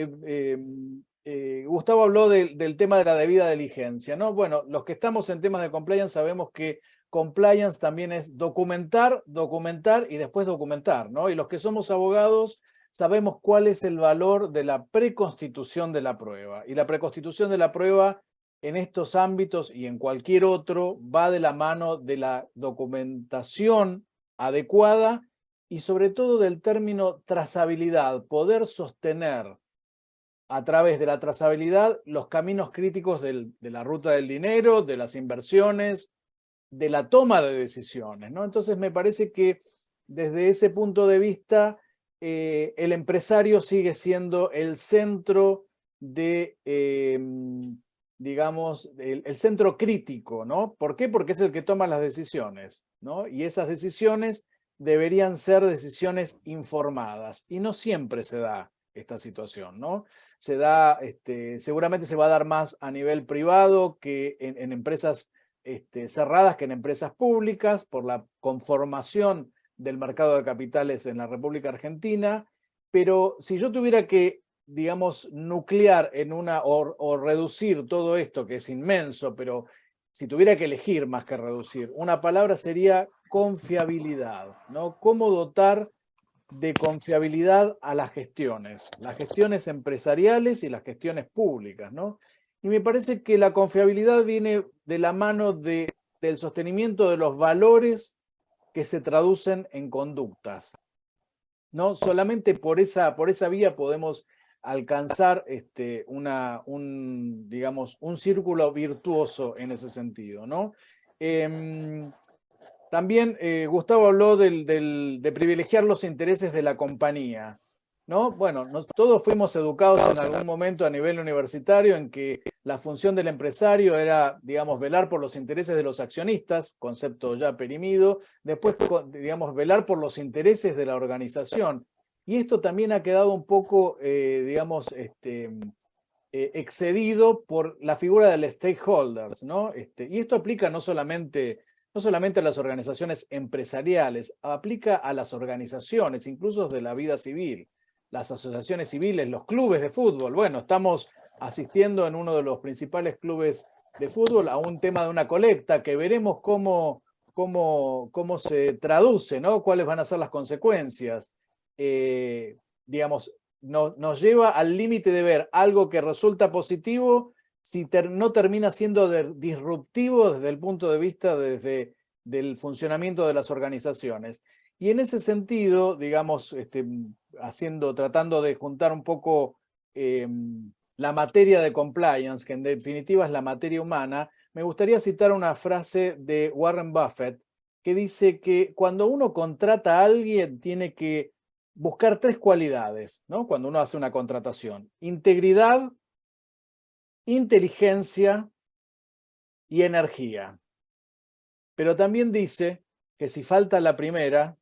D: Gustavo habló del tema de la debida diligencia, ¿no? Bueno, los que estamos en temas de compliance sabemos que compliance también es documentar, documentar y después documentar, ¿no? Y los que somos abogados sabemos cuál es el valor de la preconstitución de la prueba. Y la preconstitución de la prueba en estos ámbitos y en cualquier otro va de la mano de la documentación adecuada y sobre todo del término trazabilidad, poder sostener a través de la trazabilidad los caminos críticos de la ruta del dinero, de las inversiones, de la toma de decisiones, ¿no? Entonces me parece que desde ese punto de vista el empresario sigue siendo el centro de, digamos, el centro crítico, ¿no? ¿Por qué? Porque es el que toma las decisiones, ¿no? Y esas decisiones deberían ser decisiones informadas y no siempre se da esta situación, ¿no? Se da, seguramente se va a dar más a nivel privado que en empresas cerradas que en empresas públicas por la conformación del mercado de capitales en la República Argentina, pero si yo tuviera que, digamos, nuclear en o reducir todo esto, que es inmenso, pero si tuviera que elegir más que reducir, una palabra sería confiabilidad, ¿no? ¿Cómo dotar de confiabilidad a las gestiones empresariales y las gestiones públicas, ¿no? Y me parece que la confiabilidad viene de la mano del sostenimiento de los valores que se traducen en conductas, ¿no? Solamente por esa vía podemos alcanzar digamos, un círculo virtuoso en ese sentido, ¿no? También Gustavo habló de privilegiar los intereses de la compañía, ¿no? Bueno, todos fuimos educados en algún momento a nivel universitario en que la función del empresario era, digamos, velar por los intereses de los accionistas, concepto ya perimido, después, digamos, velar por los intereses de la organización. Y esto también ha quedado un poco, digamos, excedido por la figura del stakeholders, ¿no? Y esto aplica no solamente a las organizaciones empresariales, aplica a las organizaciones, incluso de la vida civil, las asociaciones civiles, los clubes de fútbol. Bueno, estamos asistiendo en uno de los principales clubes de fútbol a un tema de una colecta que veremos cómo se traduce, ¿no? Cuáles van a ser las consecuencias. Digamos, nos lleva al límite de ver algo que resulta positivo si no termina siendo disruptivo desde el punto de vista del funcionamiento de las organizaciones. Y en ese sentido, digamos, tratando de juntar un poco la materia de compliance, que en definitiva es la materia humana, me gustaría citar una frase de Warren Buffett que dice que cuando uno contrata a alguien tiene que buscar 3 cualidades, ¿no? Cuando uno hace una contratación: integridad, inteligencia y energía. Pero también dice que si falta la primera,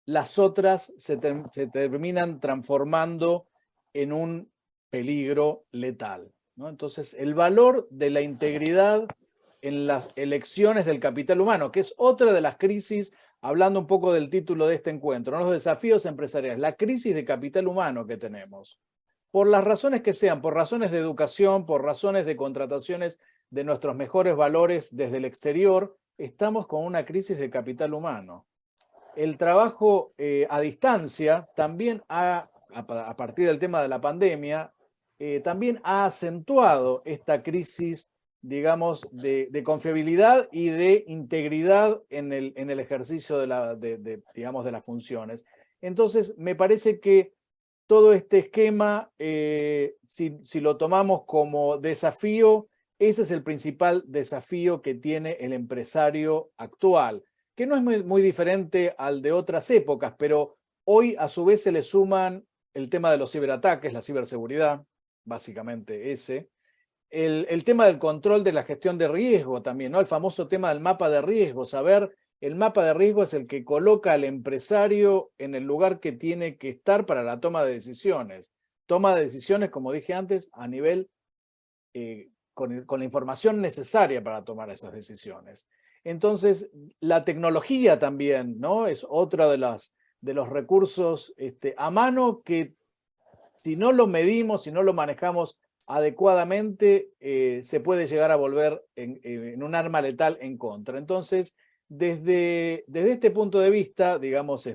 D: las otras se terminan transformando en un peligro letal, ¿no? Entonces, el valor de la integridad en las elecciones del capital humano, que es otra de las crisis, hablando un poco del título de este encuentro, ¿no? Los desafíos empresariales, la crisis de capital humano que tenemos. Por las razones que sean, por razones de educación, por razones de contrataciones de nuestros mejores valores desde el exterior, estamos con una crisis de capital humano. El trabajo a distancia también a partir del tema de la pandemia, también ha acentuado esta crisis, digamos, de confiabilidad y de integridad en el ejercicio digamos, de las funciones. Entonces, me parece que todo este esquema, si lo tomamos como desafío, ese es el principal desafío que tiene el empresario actual, que no es muy diferente al de otras épocas, pero hoy a su vez se le suman el tema de los ciberataques, la ciberseguridad, básicamente ese, el tema del control de la gestión de riesgo también, ¿no? El famoso tema del mapa de riesgo, saber, el mapa de riesgo es el que coloca al empresario en el lugar que tiene que estar para la toma de decisiones. Toma de decisiones, como dije antes, a nivel con la información necesaria para tomar esas decisiones. Entonces, la tecnología también, ¿no? Es otra de los recursos a mano que, si no lo medimos, si no lo manejamos adecuadamente, se puede llegar a volver en un arma letal en contra. Entonces, desde este punto de vista, digamos,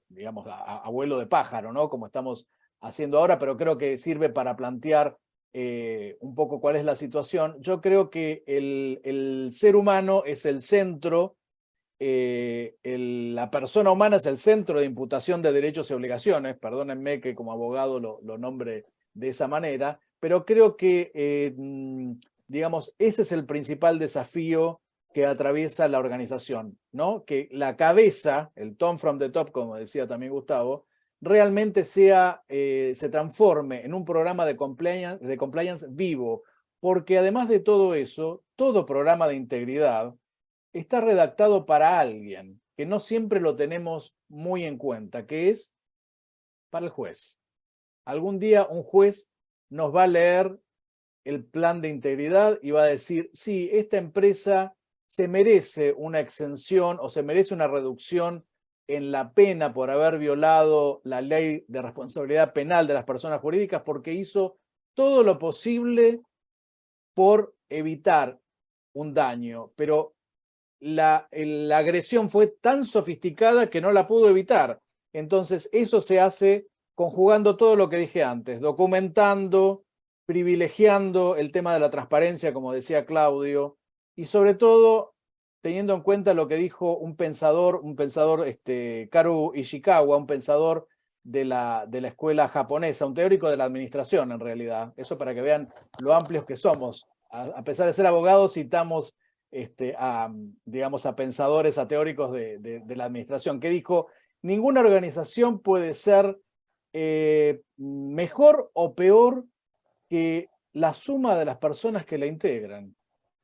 D: digamos, a vuelo de pájaro, ¿no? Como estamos haciendo ahora, pero creo que sirve para plantear un poco cuál es la situación. Yo creo que el ser humano es el centro, la persona humana es el centro de imputación de derechos y obligaciones, perdónenme que como abogado lo nombre de esa manera, pero creo que, digamos, ese es el principal desafío que atraviesa la organización, ¿no? Que la cabeza, el top from the top, como decía también Gustavo, realmente se transforme en un programa de compliance vivo, porque además de todo eso, todo programa de integridad está redactado para alguien, que no siempre lo tenemos muy en cuenta, que es para el juez. Algún día un juez nos va a leer el plan de integridad y va a decir, sí, esta empresa se merece una exención o se merece una reducción en la pena por haber violado la ley de responsabilidad penal de las personas jurídicas porque hizo todo lo posible por evitar un daño, pero la agresión fue tan sofisticada que no la pudo evitar. Entonces eso se hace conjugando todo lo que dije antes, documentando, privilegiando el tema de la transparencia, como decía Claudio, y sobre todo teniendo en cuenta lo que dijo un pensador, Karu Ishikawa, un pensador de la escuela japonesa, un teórico de la administración en realidad. Eso para que vean lo amplios que somos. A pesar de ser abogados, citamos digamos, a pensadores, a teóricos de la administración, que dijo, ninguna organización puede ser mejor o peor que la suma de las personas que la integran.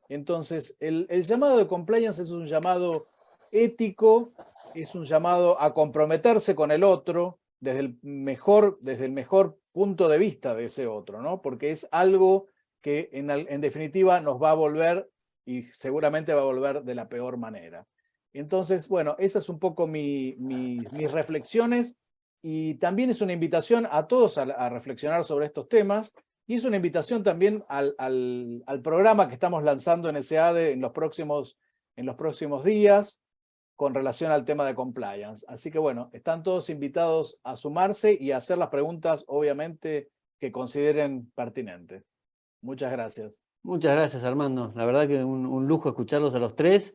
D: Entonces, el llamado de compliance es un llamado ético, es un llamado a comprometerse con el otro desde el mejor punto de vista de ese otro, ¿no? Porque es algo que en definitiva nos va a volver y seguramente va a volver de la peor manera. Entonces, bueno, esas es un poco mis reflexiones y también es una invitación a todos a reflexionar sobre estos temas y es una invitación también al programa que estamos lanzando en SEADE en los próximos días con relación al tema de compliance. Así que bueno, están todos invitados a sumarse y a hacer las preguntas, obviamente, que consideren pertinentes. Muchas gracias.
A: Muchas gracias, Armando. La verdad que un lujo escucharlos a los tres.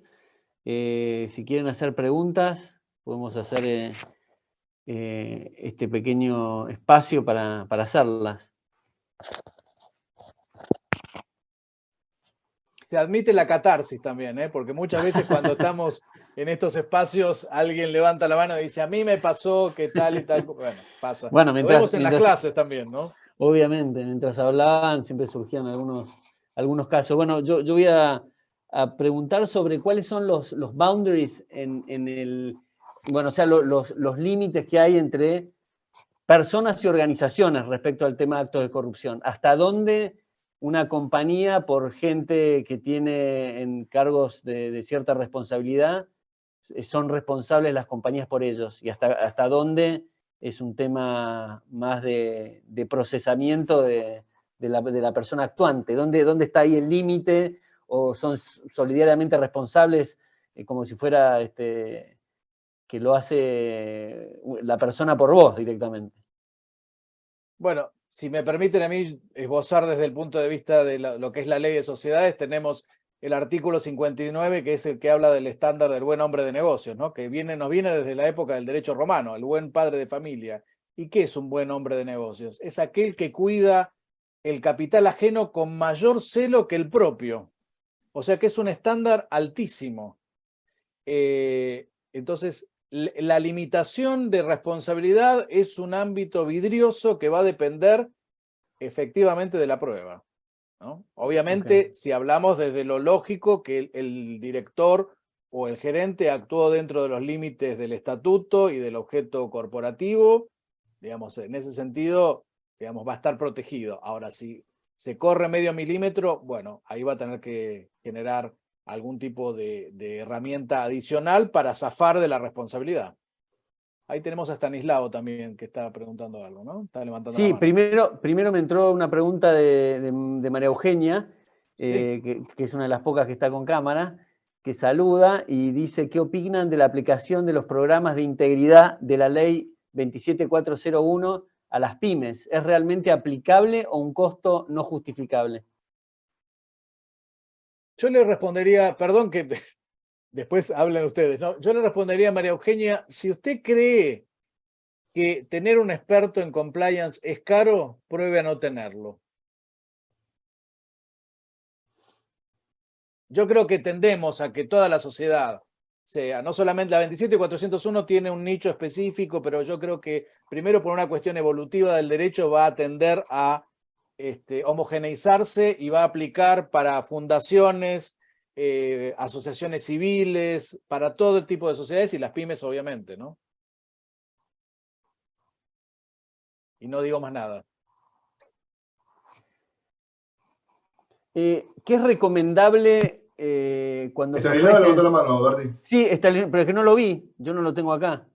A: Si quieren hacer preguntas, podemos hacer este pequeño espacio para hacerlas.
D: Se admite la catarsis también, porque muchas veces cuando estamos en estos espacios, alguien levanta la mano y dice, a mí me pasó que tal y tal. Bueno, pasa.
A: Bueno,
D: Lo vemos en las clases también, ¿no?
A: Obviamente, mientras hablaban siempre surgían algunos casos. Bueno, yo voy a preguntar sobre cuáles son los boundaries en el... Bueno, o sea, los límites que hay entre personas y organizaciones respecto al tema de actos de corrupción. ¿Hasta dónde una compañía, por gente que tiene en cargos de cierta responsabilidad, son responsables las compañías por ellos? ¿Y hasta dónde es un tema más de procesamiento de la persona actuante? ¿Dónde está ahí el límite? ¿O son solidariamente responsables como si fuera que lo hace la persona por vos directamente?
D: Bueno, si me permiten a mí esbozar desde el punto de vista de lo que es la ley de sociedades, tenemos el artículo 59, que es el que habla del estándar del buen hombre de negocios, ¿no? Que nos viene desde la época del derecho romano, el buen padre de familia. ¿Y qué es un buen hombre de negocios? Es aquel que cuida el capital ajeno con mayor celo que el propio. O sea que es un estándar altísimo. Entonces, la limitación de responsabilidad es un ámbito vidrioso que va a depender efectivamente de la prueba, ¿no? Obviamente, okay, si hablamos desde lo lógico, que el director o el gerente actuó dentro de los límites del estatuto y del objeto corporativo, digamos, en ese sentido, digamos, va a estar protegido. Ahora, si se corre medio milímetro, bueno, ahí va a tener que generar algún tipo de herramienta adicional para zafar de la responsabilidad. Ahí tenemos a Stanislao también, que está preguntando algo, ¿no? Está levantando la mano.
A: Primero me entró una pregunta de María Eugenia, sí, que es una de las pocas que está con cámara, que saluda y dice, ¿qué opinan de la aplicación de los programas de integridad de la ley 27401 a las pymes? ¿Es realmente aplicable o un costo no justificable?
D: Yo le respondería, perdón que después hablen ustedes, ¿no? Yo le respondería a María Eugenia, si usted cree que tener un experto en compliance es caro, pruebe a no tenerlo. Yo creo que tendemos a que toda la sociedad sea, no solamente la 27401 tiene un nicho específico, pero yo creo que primero por una cuestión evolutiva del derecho va a tender a homogeneizarse y va a aplicar para fundaciones, asociaciones civiles, para todo tipo de sociedades y las pymes obviamente, ¿no? Y no digo más nada.
A: ¿Qué es recomendable cuando se ofrece?
C: Levantó la mano, Berti.
A: Sí, pero es que no lo vi, yo no lo tengo acá.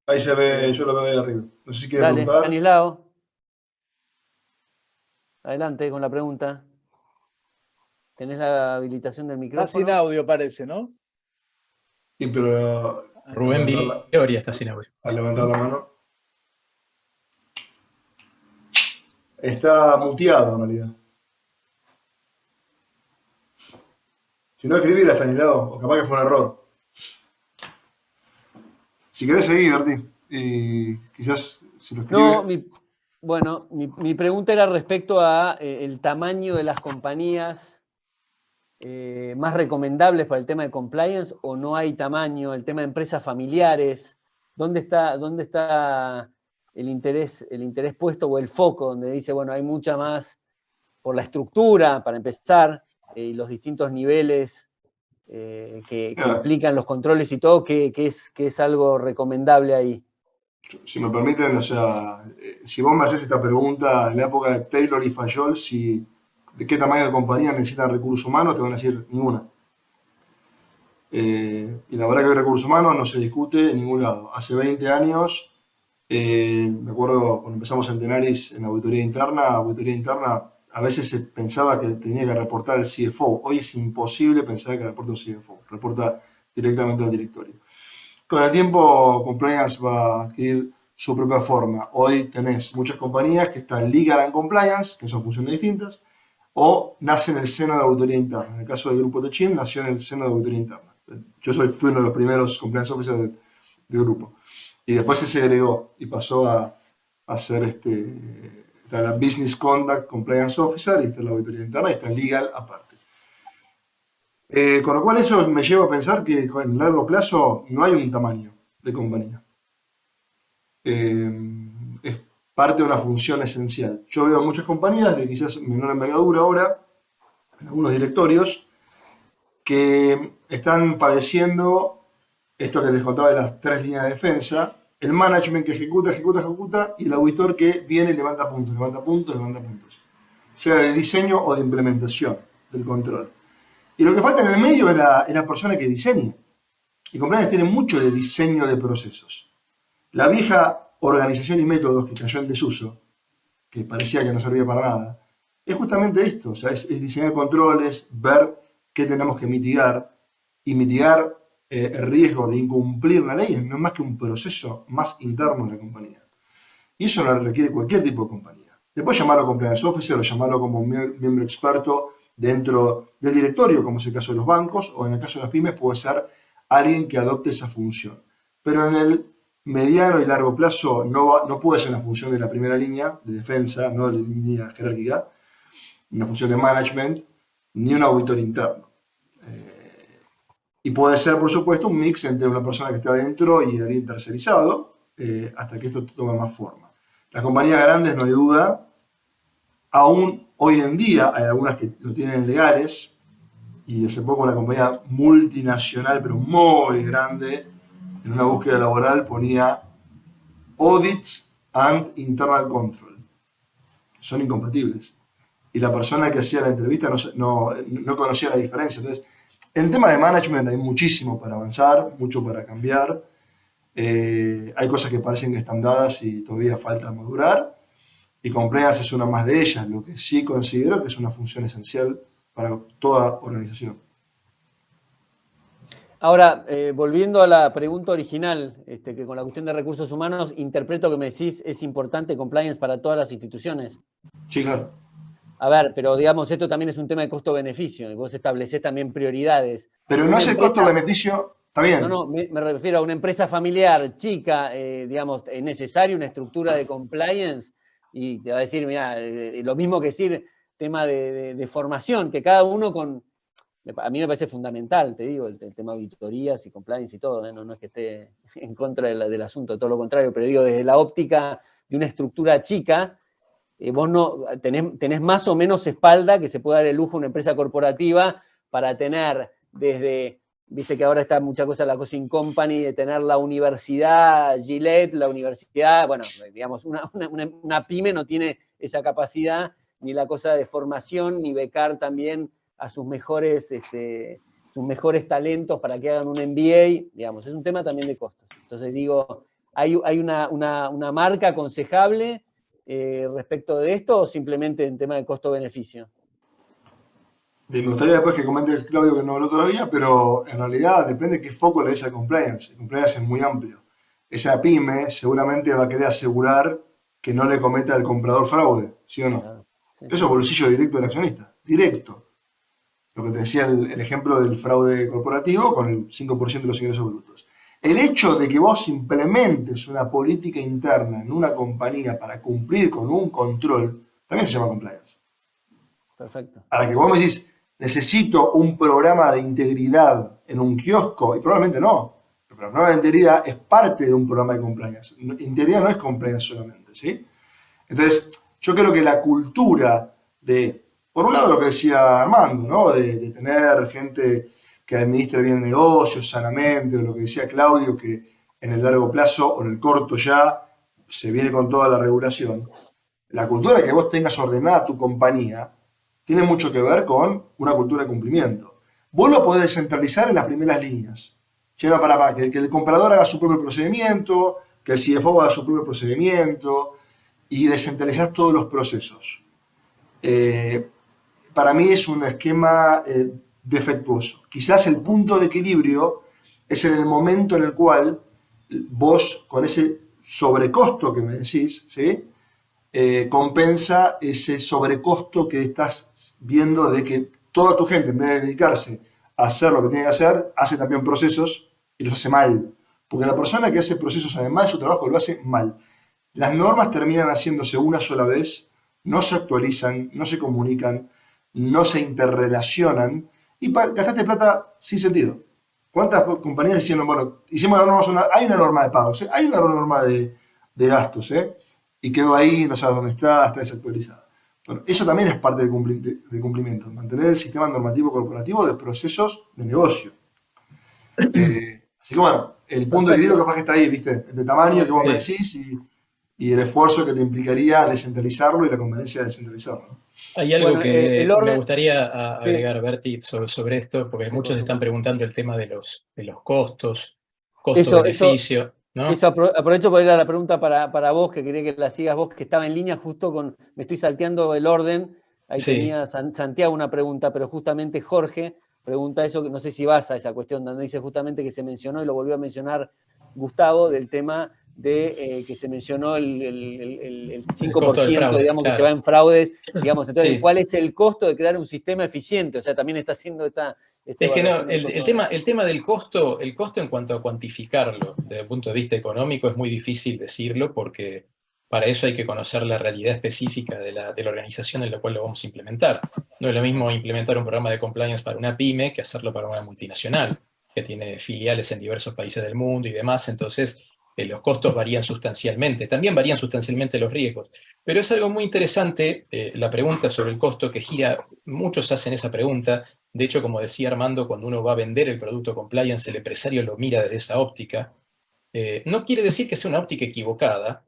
C: Ahí se ve, yo lo veo ahí arriba. No sé si quiere
A: Dale,
C: preguntar.
A: Stanislao. Adelante con la pregunta. ¿Tenés la habilitación del micrófono?
D: Está sin audio, parece, ¿no?
C: Sí, pero...
B: Rubén Vitoria está sin audio.
C: Al levantar la mano. Está muteado, en realidad. Si no, escribir a Stanislao, o capaz que fue un error. Si querés seguir, Berti, y quizás si lo escribe...
A: No, mi pregunta era respecto a el tamaño de las compañías más recomendables para el tema de compliance, o no hay tamaño, el tema de empresas familiares, ¿dónde está el interés puesto o el foco donde dice, bueno, hay mucha más por la estructura, para empezar, y los distintos niveles que implican los controles y todo, que es algo recomendable ahí?
C: Si me permiten, o sea, si vos me haces esta pregunta en la época de Taylor y Fayol, de qué tamaño de compañía necesitan recursos humanos, te van a decir ninguna. Y la verdad que el recursos humanos no se discute en ningún lado. Hace 20 años, me acuerdo cuando empezamos en Tenaris en auditoría interna, a veces se pensaba que tenía que reportar el CFO. Hoy es imposible pensar que reporte un CFO, reporta directamente al directorio. Con el tiempo, compliance va a adquirir su propia forma. Hoy tenés muchas compañías que están legal and compliance, que son funciones distintas, o nacen en el seno de auditoría interna. En el caso del grupo Techin, nació en el seno de auditoría interna. Yo fui uno de los primeros compliance officers del grupo. Y después se segregó y pasó a ser está la Business Conduct Compliance Officer, y está la auditoría interna, y está el Legal aparte. Con lo cual eso me lleva a pensar que en largo plazo no hay un tamaño de compañía. Es parte de una función esencial. Yo veo muchas compañías de quizás menor envergadura ahora, en algunos directorios, que están padeciendo esto que les contaba de las 3 líneas de defensa, el management que ejecuta, y el auditor que viene y levanta puntos, sea de diseño o de implementación del control. Y lo que falta en el medio es la persona que diseñe. Y Compliance tiene mucho de diseño de procesos. La vieja organización y métodos que cayó en desuso, que parecía que no servía para nada, es justamente esto, o sea, es diseñar controles, ver qué tenemos que mitigar, y mitigar el riesgo de incumplir una ley no es más que un proceso más interno de la compañía. Y eso lo requiere cualquier tipo de compañía. Después llamarlo compliance officer o llamarlo como miembro experto dentro del directorio, como es el caso de los bancos, o en el caso de las pymes puede ser alguien que adopte esa función. Pero en el mediano y largo plazo no puede ser una función de la primera línea de defensa, no de línea jerárquica, una función de management, ni un auditor interno. Y puede ser, por supuesto, un mix entre una persona que está adentro y alguien tercerizado, hasta que esto tome más forma. Las compañías grandes, no hay duda, aún hoy en día hay algunas que lo tienen legales, y hace poco una compañía multinacional, pero muy grande, en una búsqueda laboral ponía Audit and Internal Control. Son incompatibles. Y la persona que hacía la entrevista no conocía la diferencia. Entonces, en tema de management hay muchísimo para avanzar, mucho para cambiar. Hay cosas que parecen que están dadas y todavía falta madurar. Y compliance es una más de ellas, lo que sí considero que es una función esencial para toda organización.
A: Ahora, volviendo a la pregunta original, que con la cuestión de recursos humanos, interpreto que me decís es importante compliance para todas las instituciones.
C: Sí, claro.
A: A ver, pero digamos, esto también es un tema de costo-beneficio, y vos establecés también prioridades.
C: Pero no es el costo-beneficio, está bien.
A: No, me refiero a una empresa familiar, chica, digamos, es necesaria una estructura de compliance, y te va a decir, mira, lo mismo que decir tema de formación, que cada uno a mí me parece fundamental, te digo, el tema de auditorías y compliance y todo, no es que esté en contra del asunto, todo lo contrario, pero digo, desde la óptica de una estructura chica, vos no tenés más o menos espalda que se puede dar el lujo a una empresa corporativa para tener desde, viste que ahora está mucha cosa la Cousin Company, de tener la universidad Gillette, la universidad, bueno, digamos, una pyme no tiene esa capacidad, ni la cosa de formación, ni becar también a sus mejores talentos para que hagan un MBA, digamos, es un tema también de costos. Entonces digo, ¿hay una marca aconsejable respecto de esto o simplemente en tema de costo-beneficio?
C: Me gustaría después que comentes, Claudio, que no habló todavía, pero en realidad depende de qué foco le des a compliance. El compliance es muy amplio. Esa pyme seguramente va a querer asegurar que no le cometa al comprador fraude, ¿sí o no? Claro, sí. Eso es bolsillo directo del accionista, directo. Lo que te decía el ejemplo del fraude corporativo con el 5% de los ingresos brutos. El hecho de que vos implementes una política interna en una compañía para cumplir con un control, también se llama compliance.
A: Perfecto.
C: Para que vos me decís, necesito un programa de integridad en un kiosco, y probablemente no. Pero el programa de integridad es parte de un programa de compliance. Integridad no es compliance solamente, ¿sí? Entonces, yo creo que la cultura de, por un lado lo que decía Armando, ¿no? De tener gente que administre bien negocios sanamente, o lo que decía Claudio, que en el largo plazo o en el corto ya se viene con toda la regulación. La cultura que vos tengas ordenada tu compañía tiene mucho que ver con una cultura de cumplimiento. Vos lo podés descentralizar en las primeras líneas. Que el comprador haga su propio procedimiento, que el CFO haga su propio procedimiento, y descentralizar todos los procesos. Para mí es un esquema defectuoso. Quizás el punto de equilibrio es en el momento en el cual vos, con ese sobrecosto que me decís, ¿sí? Compensa ese sobrecosto que estás viendo de que toda tu gente, en vez de dedicarse a hacer lo que tiene que hacer, hace también procesos y los hace mal. Porque la persona que hace procesos sabe mal su trabajo, lo hace mal. Las normas terminan haciéndose una sola vez, no se actualizan, no se comunican, no se interrelacionan y gastaste plata sin sentido. ¿Cuántas compañías hicieron, bueno, hicimos la norma, hay una norma de pagos, hay una norma de gastos, y quedó ahí, no sabes dónde está desactualizada? Bueno, eso también es parte del cumplimiento, mantener el sistema normativo corporativo de procesos de negocio. Así que bueno, el punto de equilibrio capaz que está ahí, ¿viste? El de tamaño que vos me decís y el esfuerzo que te implicaría descentralizarlo y la conveniencia de descentralizarlo.
B: Hay algo que me gustaría agregar, Berti, sobre esto, porque muchos están preguntando el tema de los costos, costo-beneficio, ¿no?
A: Eso aprovecho para ir a la pregunta para vos, que quería que la sigas vos, que estaba en línea justo con, me estoy salteando el orden, ahí tenía Santiago una pregunta, pero justamente Jorge pregunta eso, que no sé si vas a esa cuestión, donde dice justamente que se mencionó, y lo volvió a mencionar Gustavo, del tema de que se mencionó el 5%, digamos, claro, que se va en fraudes, digamos. Entonces, ¿cuál es el costo de crear un sistema eficiente? O sea, también está haciendo esta
B: es que no, el tema del costo, el costo en cuanto a cuantificarlo desde el punto de vista económico es muy difícil decirlo, porque para eso hay que conocer la realidad específica de la organización en la cual lo vamos a implementar. No es lo mismo implementar un programa de compliance para una pyme que hacerlo para una multinacional, que tiene filiales en diversos países del mundo y demás. Entonces, los costos varían sustancialmente. También varían sustancialmente los riesgos. Pero es algo muy interesante la pregunta sobre el costo, que gira, muchos hacen esa pregunta. De hecho, como decía Armando, cuando uno va a vender el producto compliance, el empresario lo mira desde esa óptica. No quiere decir que sea una óptica equivocada.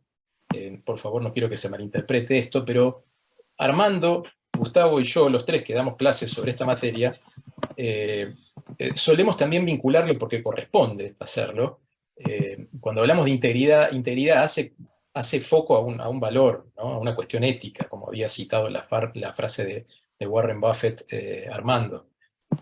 B: Por favor, no quiero que se malinterprete esto, pero Armando, Gustavo y yo, los tres que damos clases sobre esta materia, solemos también vincularlo porque corresponde hacerlo. Cuando hablamos de integridad, integridad hace foco a un valor, ¿no? A una cuestión ética, como había citado la frase de Warren Buffett, Armando.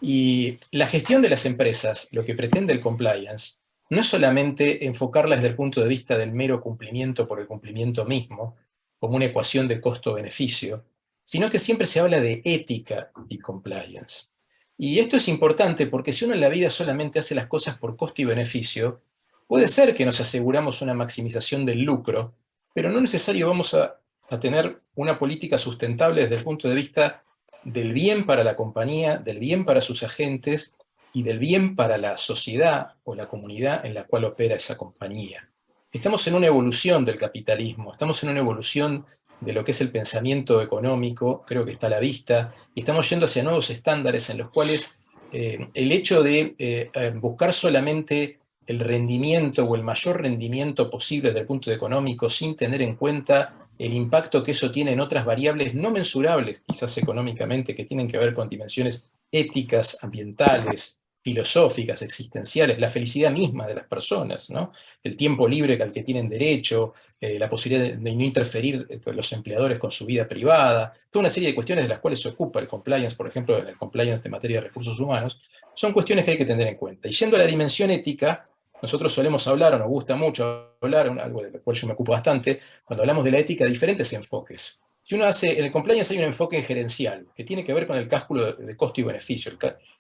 B: Y la gestión de las empresas, lo que pretende el compliance, no es solamente enfocarla desde el punto de vista del mero cumplimiento por el cumplimiento mismo, como una ecuación de costo-beneficio, sino que siempre se habla de ética y compliance. Y esto es importante porque si uno en la vida solamente hace las cosas por costo y beneficio, puede ser que nos aseguramos una maximización del lucro, pero no necesariamente vamos a tener una política sustentable desde el punto de vista del bien para la compañía, del bien para sus agentes y del bien para la sociedad o la comunidad en la cual opera esa compañía. Estamos en una evolución del capitalismo, estamos en una evolución de lo que es el pensamiento económico, creo que está a la vista, y estamos yendo hacia nuevos estándares en los cuales el hecho de buscar solamente el rendimiento o el mayor rendimiento posible desde el punto económico sin tener en cuenta el impacto que eso tiene en otras variables no mensurables, quizás económicamente, que tienen que ver con dimensiones éticas, ambientales, filosóficas, existenciales, la felicidad misma de las personas, ¿no? El tiempo libre al que tienen derecho, la posibilidad de no interferir con los empleadores con su vida privada, toda una serie de cuestiones de las cuales se ocupa el compliance, por ejemplo, el compliance de materia de recursos humanos, son cuestiones que hay que tener en cuenta. Y yendo a la dimensión ética, nosotros solemos hablar, o nos gusta mucho hablar, algo de lo cual yo me ocupo bastante, cuando hablamos de la ética, diferentes enfoques. Si uno hace, en el compliance hay un enfoque gerencial, que tiene que ver con el cálculo de costo y beneficio,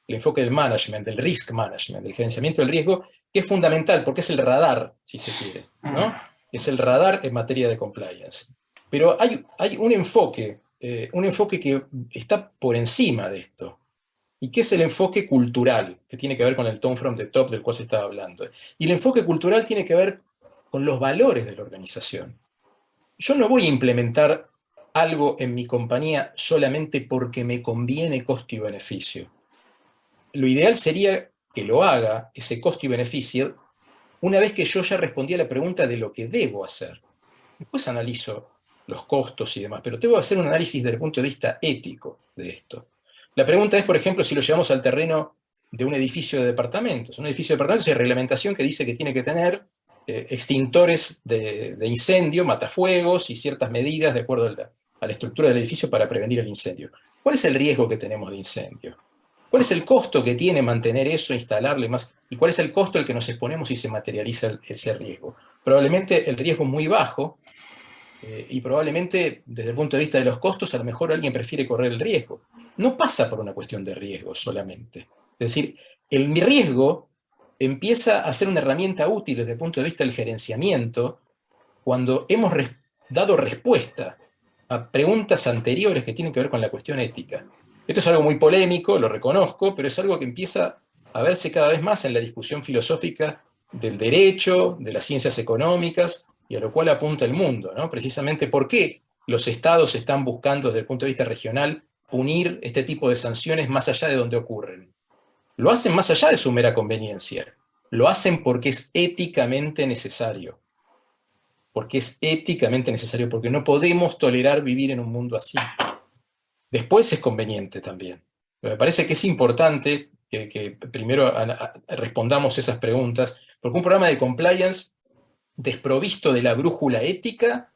B: el enfoque del management, del risk management, del gerenciamiento del riesgo, que es fundamental, porque es el radar, si se quiere, ¿no? Es el radar en materia de compliance. Pero hay un enfoque que está por encima de esto, y que es el enfoque cultural, que tiene que ver con el tone from the top del cual se estaba hablando. Y el enfoque cultural tiene que ver con los valores de la organización. Yo no voy a implementar algo en mi compañía solamente porque me conviene costo y beneficio. Lo ideal sería que lo haga, ese costo y beneficio, una vez que yo ya respondí a la pregunta de lo que debo hacer. Después analizo los costos y demás, pero tengo que hacer un análisis desde el punto de vista ético de esto. La pregunta es, por ejemplo, si lo llevamos al terreno de un edificio de departamentos. Un edificio de departamentos hay reglamentación que dice que tiene que tener extintores de incendio, matafuegos y ciertas medidas de acuerdo a la estructura del edificio para prevenir el incendio. ¿Cuál es el riesgo que tenemos de incendio? ¿Cuál es el costo que tiene mantener eso, instalarlo y más? ¿Y cuál es el costo al que nos exponemos si se materializa ese riesgo? Probablemente el riesgo es muy bajo y probablemente desde el punto de vista de los costos a lo mejor alguien prefiere correr el riesgo. No pasa por una cuestión de riesgo solamente. Es decir, mi riesgo empieza a ser una herramienta útil desde el punto de vista del gerenciamiento cuando hemos dado respuesta a preguntas anteriores que tienen que ver con la cuestión ética. Esto es algo muy polémico, lo reconozco, pero es algo que empieza a verse cada vez más en la discusión filosófica del derecho, de las ciencias económicas, y a lo cual apunta el mundo, ¿no? Precisamente por qué los estados están buscando desde el punto de vista regional punir este tipo de sanciones más allá de donde ocurren. Lo hacen más allá de su mera conveniencia, lo hacen porque es éticamente necesario. Porque es éticamente necesario, porque no podemos tolerar vivir en un mundo así. Después es conveniente también. Pero me parece que es importante que primero respondamos esas preguntas, porque un programa de compliance desprovisto de la brújula ética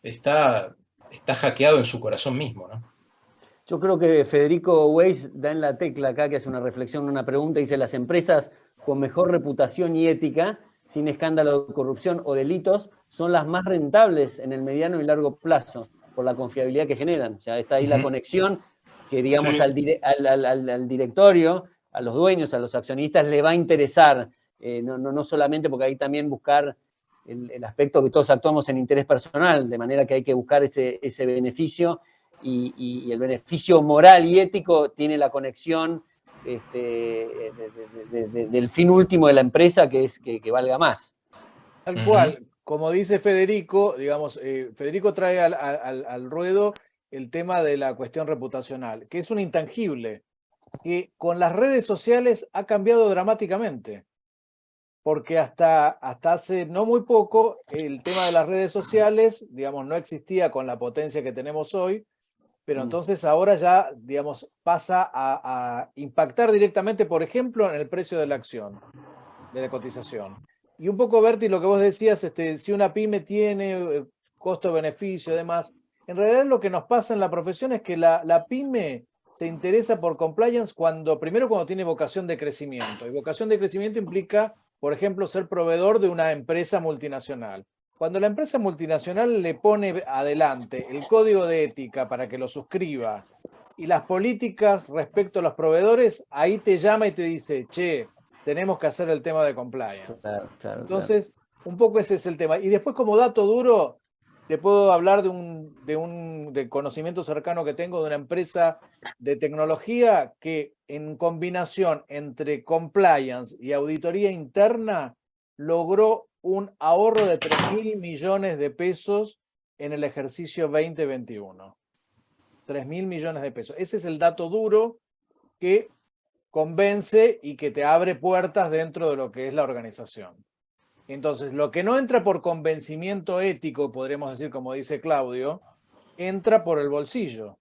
B: está hackeado en su corazón mismo, ¿no?
A: Yo creo que Federico Weiss da en la tecla acá, que hace una reflexión, una pregunta, dice: las empresas con mejor reputación y ética, sin escándalo de corrupción o delitos, son las más rentables en el mediano y largo plazo, por la confiabilidad que generan. O sea, está ahí la conexión que, digamos,
C: Sí.
A: al directorio, a los dueños, a los accionistas, le va a interesar, no solamente porque hay también buscar el aspecto que todos actuamos en interés personal, de manera que hay que buscar ese beneficio, y el beneficio moral y ético tiene la conexión del fin último de la empresa, que es que valga más.
D: Tal cual, como dice Federico, digamos, Federico trae al ruedo el tema de la cuestión reputacional, que es un intangible, que con las redes sociales ha cambiado dramáticamente, porque hasta hace no muy poco el tema de las redes sociales, digamos, no existía con la potencia que tenemos hoy, pero entonces ahora ya, digamos, pasa a impactar directamente, por ejemplo, en el precio de la acción, de la cotización. Y un poco, Berti, lo que vos decías, si una pyme tiene costo-beneficio, además, en realidad lo que nos pasa en la profesión es que la pyme se interesa por compliance primero cuando tiene vocación de crecimiento. Y vocación de crecimiento implica, por ejemplo, ser proveedor de una empresa multinacional. Cuando la empresa multinacional le pone adelante el código de ética para que lo suscriba y las políticas respecto a los proveedores, ahí te llama y te dice: che, tenemos que hacer el tema de compliance.
A: Claro.
D: Entonces, un poco ese es el tema. Y después, como dato duro, te puedo hablar de conocimiento cercano que tengo de una empresa de tecnología que, en combinación entre compliance y auditoría interna, logró un ahorro de 3.000 millones de pesos en el ejercicio 2021. 3.000 millones de pesos. Ese es el dato duro que convence y que te abre puertas dentro de lo que es la organización. Entonces, lo que no entra por convencimiento ético, podríamos decir, como dice Claudio, entra por el bolsillo.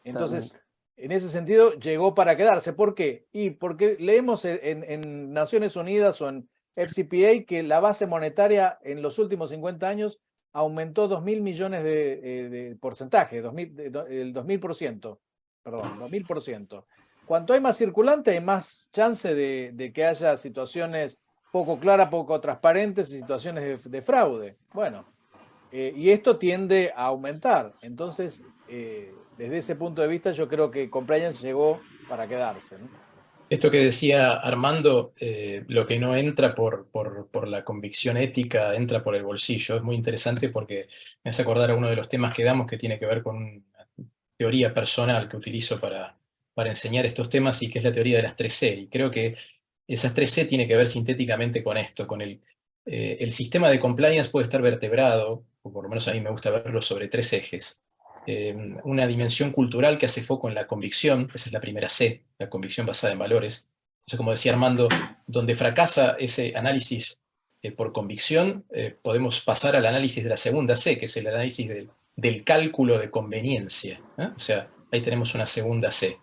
D: Entonces, en ese sentido, llegó para quedarse. ¿Por qué? Y porque leemos en Naciones Unidas o en FCPA que la base monetaria en los últimos 50 años aumentó 2.000 millones de porcentaje, el 2.000%. Perdón, 2.000%. Cuanto hay más circulante, hay más chance de que haya situaciones poco claras, poco transparentes y situaciones de fraude. Bueno, y esto tiende a aumentar. Entonces, desde ese punto de vista, yo creo que compliance llegó para quedarse, ¿no?
B: Esto que decía Armando, lo que no entra por la convicción ética, entra por el bolsillo, es muy interesante porque me hace acordar a uno de los temas que damos que tiene que ver con una teoría personal que utilizo para enseñar estos temas, y que es la teoría de las 3C. Y creo que esas 3C tiene que ver sintéticamente con esto, con el sistema de compliance puede estar vertebrado, o por lo menos a mí me gusta verlo, sobre 3 ejes. Una dimensión cultural que hace foco en la convicción, esa es la primera C, la convicción basada en valores. Entonces, como decía Armando, donde fracasa ese análisis por convicción, podemos pasar al análisis de la segunda C, que es el análisis del cálculo de conveniencia, ¿eh? O sea, ahí tenemos una segunda C.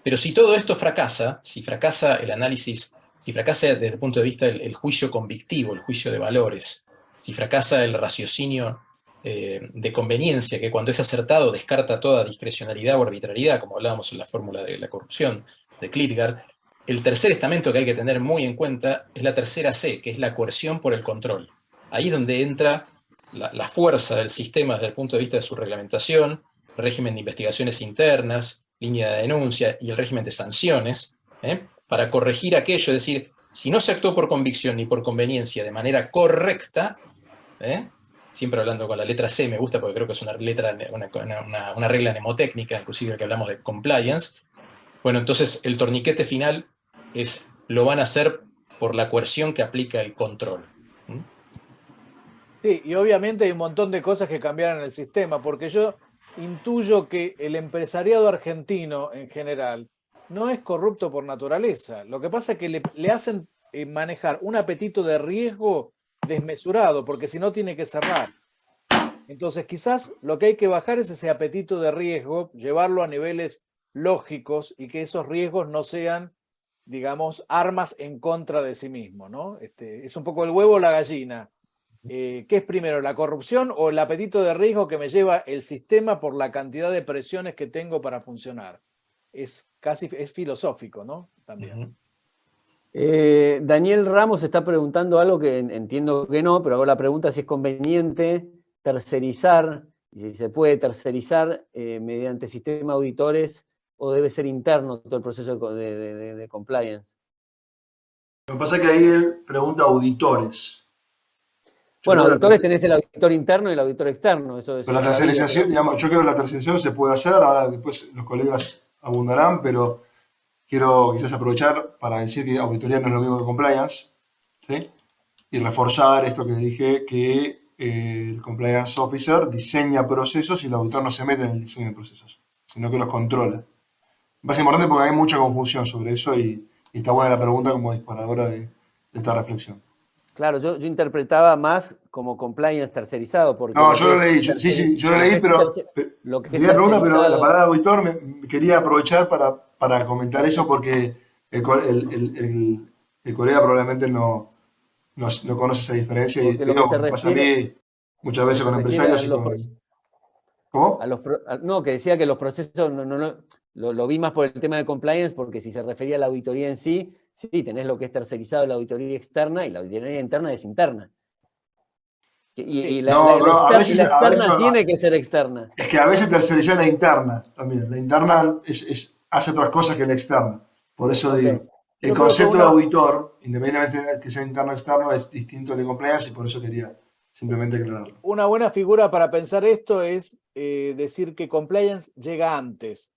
B: Pero si todo esto fracasa, si fracasa el análisis, si fracasa desde el punto de vista del juicio convictivo, el juicio de valores, si fracasa el raciocinio de conveniencia, que cuando es acertado descarta toda discrecionalidad o arbitrariedad, como hablábamos en la fórmula de la corrupción de Klitgard, el tercer estamento que hay que tener muy en cuenta es la tercera C, que es la coerción por el control. Ahí es donde entra la fuerza del sistema desde el punto de vista de su reglamentación, régimen de investigaciones internas, línea de denuncia y el régimen de sanciones, para corregir aquello, es decir, si no se actuó por convicción ni por conveniencia de manera correcta, siempre hablando con la letra C, me gusta porque creo que es una regla mnemotécnica, inclusive que hablamos de compliance, bueno, entonces el torniquete final lo van a hacer por la coerción que aplica el control.
D: Sí, y obviamente hay un montón de cosas que cambiaron el sistema, porque yo intuyo que el empresariado argentino en general no es corrupto por naturaleza. Lo que pasa es que le hacen manejar un apetito de riesgo desmesurado, porque si no tiene que cerrar. Entonces quizás lo que hay que bajar es ese apetito de riesgo, llevarlo a niveles lógicos y que esos riesgos no sean, digamos, armas en contra de sí mismo, ¿no? Es un poco el huevo o la gallina. ¿Qué es primero, la corrupción o el apetito de riesgo que me lleva el sistema por la cantidad de presiones que tengo para funcionar? Es filosófico, ¿no? También.
A: Daniel Ramos está preguntando algo que entiendo que no, pero hago la pregunta si es conveniente tercerizar, y si se puede tercerizar mediante sistema de auditores o debe ser interno todo el proceso de compliance.
C: Lo que pasa es que ahí él pregunta auditores.
A: Bueno, auditores tenés el auditor interno y el auditor externo.
C: Pero la tercerización, digamos, yo creo que la tercerización se puede hacer, ahora después los colegas abundarán, pero quiero quizás aprovechar para decir que auditoría no es lo mismo que compliance, ¿sí? Y reforzar esto que dije, que el compliance officer diseña procesos y el auditor no se mete en el diseño de procesos, sino que los controla. Me parece importante porque hay mucha confusión sobre eso y está buena la pregunta como disparadora de esta reflexión.
A: Claro, yo interpretaba más como compliance tercerizado. Porque
C: no, yo lo leí, sí, yo lo leí, pero tenía pregunta, pero la palabra auditor me quería aprovechar para comentar eso porque el colega probablemente no conoce esa diferencia y digo, me pasa a mí muchas veces con empresarios y con... ¿Cómo?
A: No, que decía que los procesos, lo vi más por el tema de compliance, porque si se refería a la auditoría en sí, sí, tenés lo que es tercerizado, la auditoría externa, y la auditoría interna es interna. Y la externa tiene que ser externa.
C: Es que a veces tercerizar la interna también. La interna hace otras cosas que la externa. Por eso digo, el concepto de auditor, independientemente de que sea interno o externo, es distinto al de compliance y por eso quería simplemente aclararlo.
D: Una buena figura para pensar esto es decir que compliance llega antes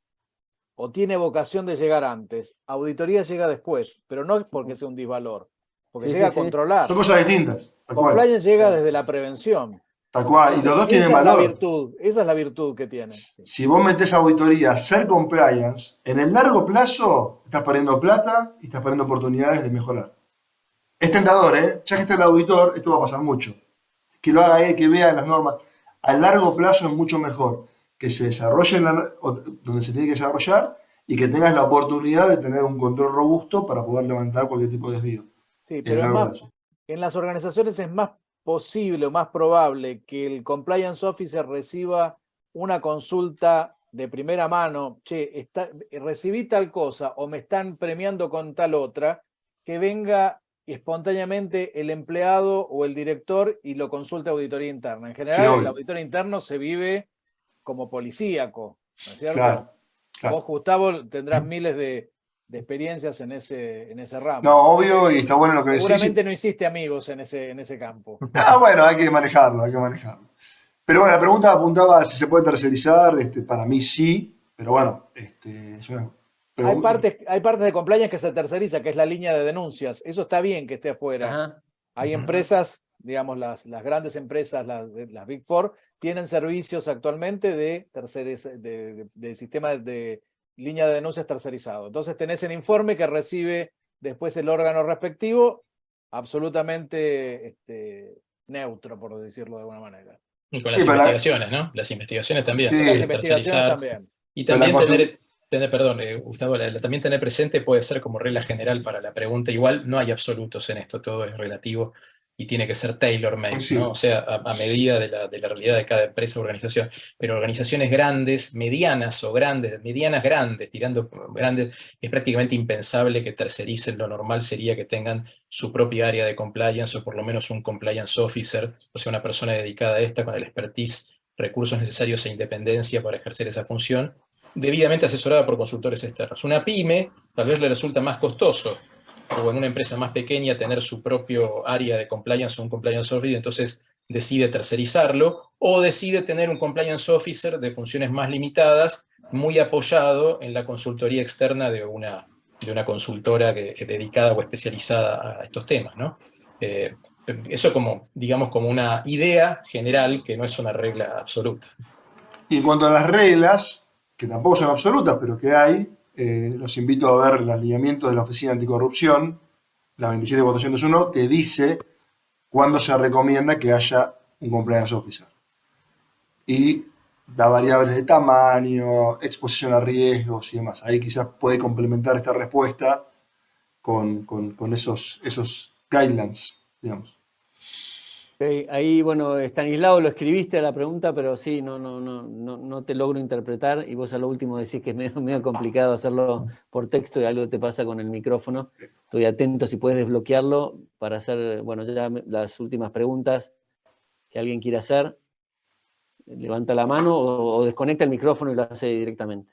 D: o tiene vocación de llegar antes. Auditoría llega después, pero no es porque sea un disvalor, porque llega a controlar.
C: Son cosas distintas.
D: Compliance llega desde la prevención.
C: Tal cual,
D: entonces,
C: y los dos tienen valor.
D: Esa es la virtud que tiene. Sí.
C: Si vos metés auditoría, hacer compliance, en el largo plazo estás perdiendo plata y estás perdiendo oportunidades de mejorar. Es tentador, ¿eh? Ya que está el auditor, esto va a pasar mucho. Que lo haga él, que vea las normas. A largo plazo es mucho mejor que se desarrolle donde se tiene que desarrollar y que tengas la oportunidad de tener un control robusto para poder levantar cualquier tipo de desvío.
D: Sí, pero en las organizaciones es más posible o más probable que el compliance officer reciba una consulta de primera mano, che, recibí tal cosa o me están premiando con tal otra, que venga espontáneamente el empleado o el director y lo consulte a auditoría interna. En general, el auditor interno se vive como policíaco, ¿no es cierto?
C: Claro.
D: Vos, Gustavo, tendrás miles de experiencias en ese ramo.
C: No, obvio, y está bueno lo que decís.
D: Seguramente no hiciste amigos en ese campo.
C: Bueno, hay que manejarlo. Pero bueno, la pregunta apuntaba si se puede tercerizar, para mí sí, pero bueno, es una pregunta.
D: Hay partes de compliance que se terceriza, que es la línea de denuncias. Eso está bien que esté afuera. Ajá. Hay empresas, digamos, las grandes empresas, las Big Four, tienen servicios actualmente de sistema de línea de denuncias tercerizado. Entonces tenés el informe que recibe después el órgano respectivo, absolutamente neutro, por decirlo de alguna manera.
B: Y con las investigaciones, ¿no? Las investigaciones también.
D: Sí, las investigaciones también.
B: Y también Gustavo, también tener presente puede ser como regla general para la pregunta. Igual no hay absolutos en esto, todo es relativo y tiene que ser tailor-made, sí, ¿no? O sea, a medida de la realidad de cada empresa o organización. Pero organizaciones grandes, medianas o grandes, medianas grandes, tirando grandes, es prácticamente impensable que tercericen. Lo normal sería que tengan su propia área de compliance o por lo menos un compliance officer, o sea, una persona dedicada a esta con el expertise, recursos necesarios e independencia para ejercer esa función. debidamente asesorada por consultores externos. Una pyme tal vez le resulta más costoso, o en una empresa más pequeña tener su propio área de compliance o un compliance officer, entonces decide tercerizarlo, o decide tener un compliance officer de funciones más limitadas, muy apoyado en la consultoría externa de una consultora dedicada o especializada a estos temas, ¿no? Eso como, digamos, como una idea general que no es una regla absoluta.
C: Y en cuanto a las reglas, que tampoco son absolutas, pero que hay, los invito a ver los lineamientos de la Oficina Anticorrupción, la 27401, que dice cuándo se recomienda que haya un compliance officer. Y da variables de tamaño, exposición a riesgos y demás. Ahí quizás puede complementar esta respuesta con esos guidelines, digamos.
A: Ahí, bueno, Estanislao, lo escribiste a la pregunta, pero sí, no te logro interpretar, y vos a lo último decís que es medio complicado hacerlo por texto y algo te pasa con el micrófono. Estoy atento si puedes desbloquearlo para hacer, bueno, ya las últimas preguntas que alguien quiera hacer. Levanta la mano o desconecta el micrófono y lo hace directamente.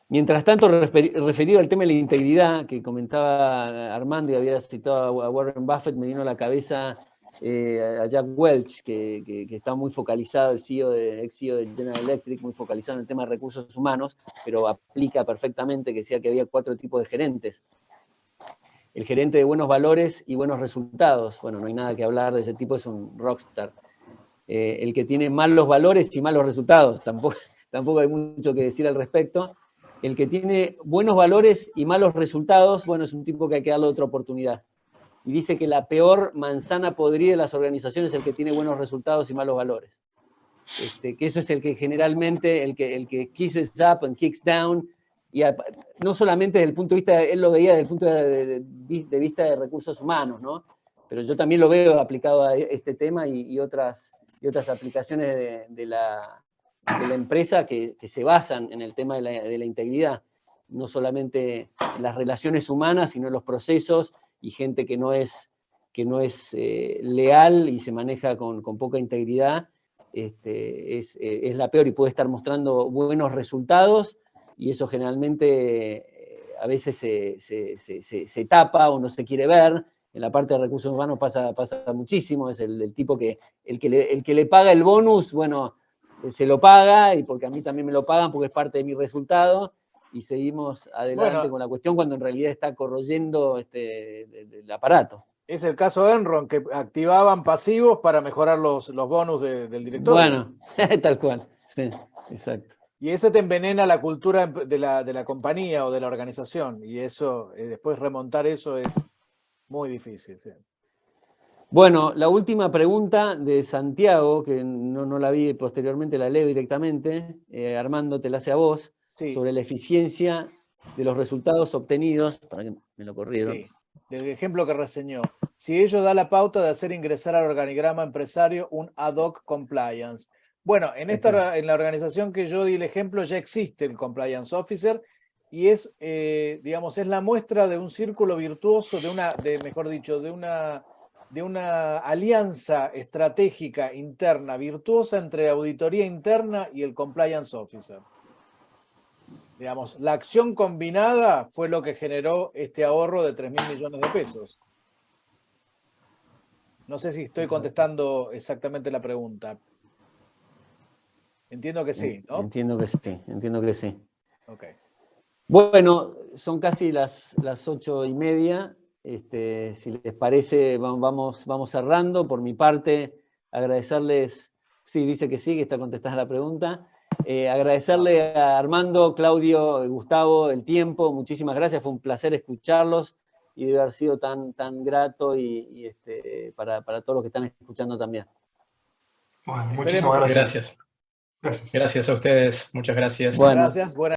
A: Mientras tanto, referido al tema de la integridad que comentaba Armando y había citado a Warren Buffett, me vino a la cabeza a Jack Welch, que está muy focalizado, el CEO ex CEO de General Electric, muy focalizado en el tema de recursos humanos, pero aplica perfectamente, que decía que había 4 tipos de gerentes. El gerente de buenos valores y buenos resultados. Bueno, no hay nada que hablar de ese tipo, es un rockstar. El que tiene malos valores y malos resultados, tampoco hay mucho que decir al respecto. El que tiene buenos valores y malos resultados, bueno, es un tipo que hay que darle otra oportunidad. Y dice que la peor manzana podrida de las organizaciones es el que tiene buenos resultados y malos valores. Que eso es el que generalmente, el que kisses up and kicks down, y no solamente desde el punto de vista, él lo veía desde el punto de vista de recursos humanos, ¿no? Pero yo también lo veo aplicado a este tema y otras aplicaciones de la empresa que se basan en el tema de la integridad, no solamente en las relaciones humanas, sino en los procesos, y gente que no es leal y se maneja con poca integridad, es la peor y puede estar mostrando buenos resultados, y eso generalmente a veces se tapa o no se quiere ver. En la parte de recursos humanos pasa muchísimo, es el tipo que el que le paga el bonus, bueno, se lo paga, y porque a mí también me lo pagan porque es parte de mi resultado, y seguimos adelante con la cuestión cuando en realidad está corroyendo el aparato.
D: Es el caso de Enron, que activaban pasivos para mejorar los bonus del directorio.
A: Bueno, tal cual, sí, exacto.
D: Y eso te envenena la cultura de la compañía o de la organización, y eso, después remontar eso es muy difícil. Sí.
A: Bueno, la última pregunta de Santiago, que no la vi posteriormente, la leo directamente. Armando, te la hace a vos,
D: sí,
A: sobre la eficiencia de los resultados obtenidos, para que me lo corrieron.
D: Sí, del ejemplo que reseñó. Si ello da la pauta de hacer ingresar al organigrama empresario un ad hoc compliance. Bueno, en la organización que yo di el ejemplo ya existe el compliance officer, y es, digamos, es la muestra de un círculo virtuoso, de una alianza estratégica interna virtuosa entre auditoría interna y el compliance officer. Digamos, la acción combinada fue lo que generó este ahorro de 3.000 millones de pesos. No sé si estoy contestando exactamente la pregunta. Entiendo que sí, ¿no?
A: Entiendo que sí.
D: Okay.
A: Bueno, son casi las 8:30. Si les parece, vamos cerrando. Por mi parte, agradecerles, sí, dice que sí, que está contestada la pregunta. Agradecerle a Armando, Claudio, Gustavo el tiempo, muchísimas gracias, fue un placer escucharlos y debe haber sido tan grato y para todos los que están escuchando también.
C: Bueno, muchísimas gracias.
B: Gracias a ustedes, muchas gracias.
A: Bueno.
D: Gracias, buenas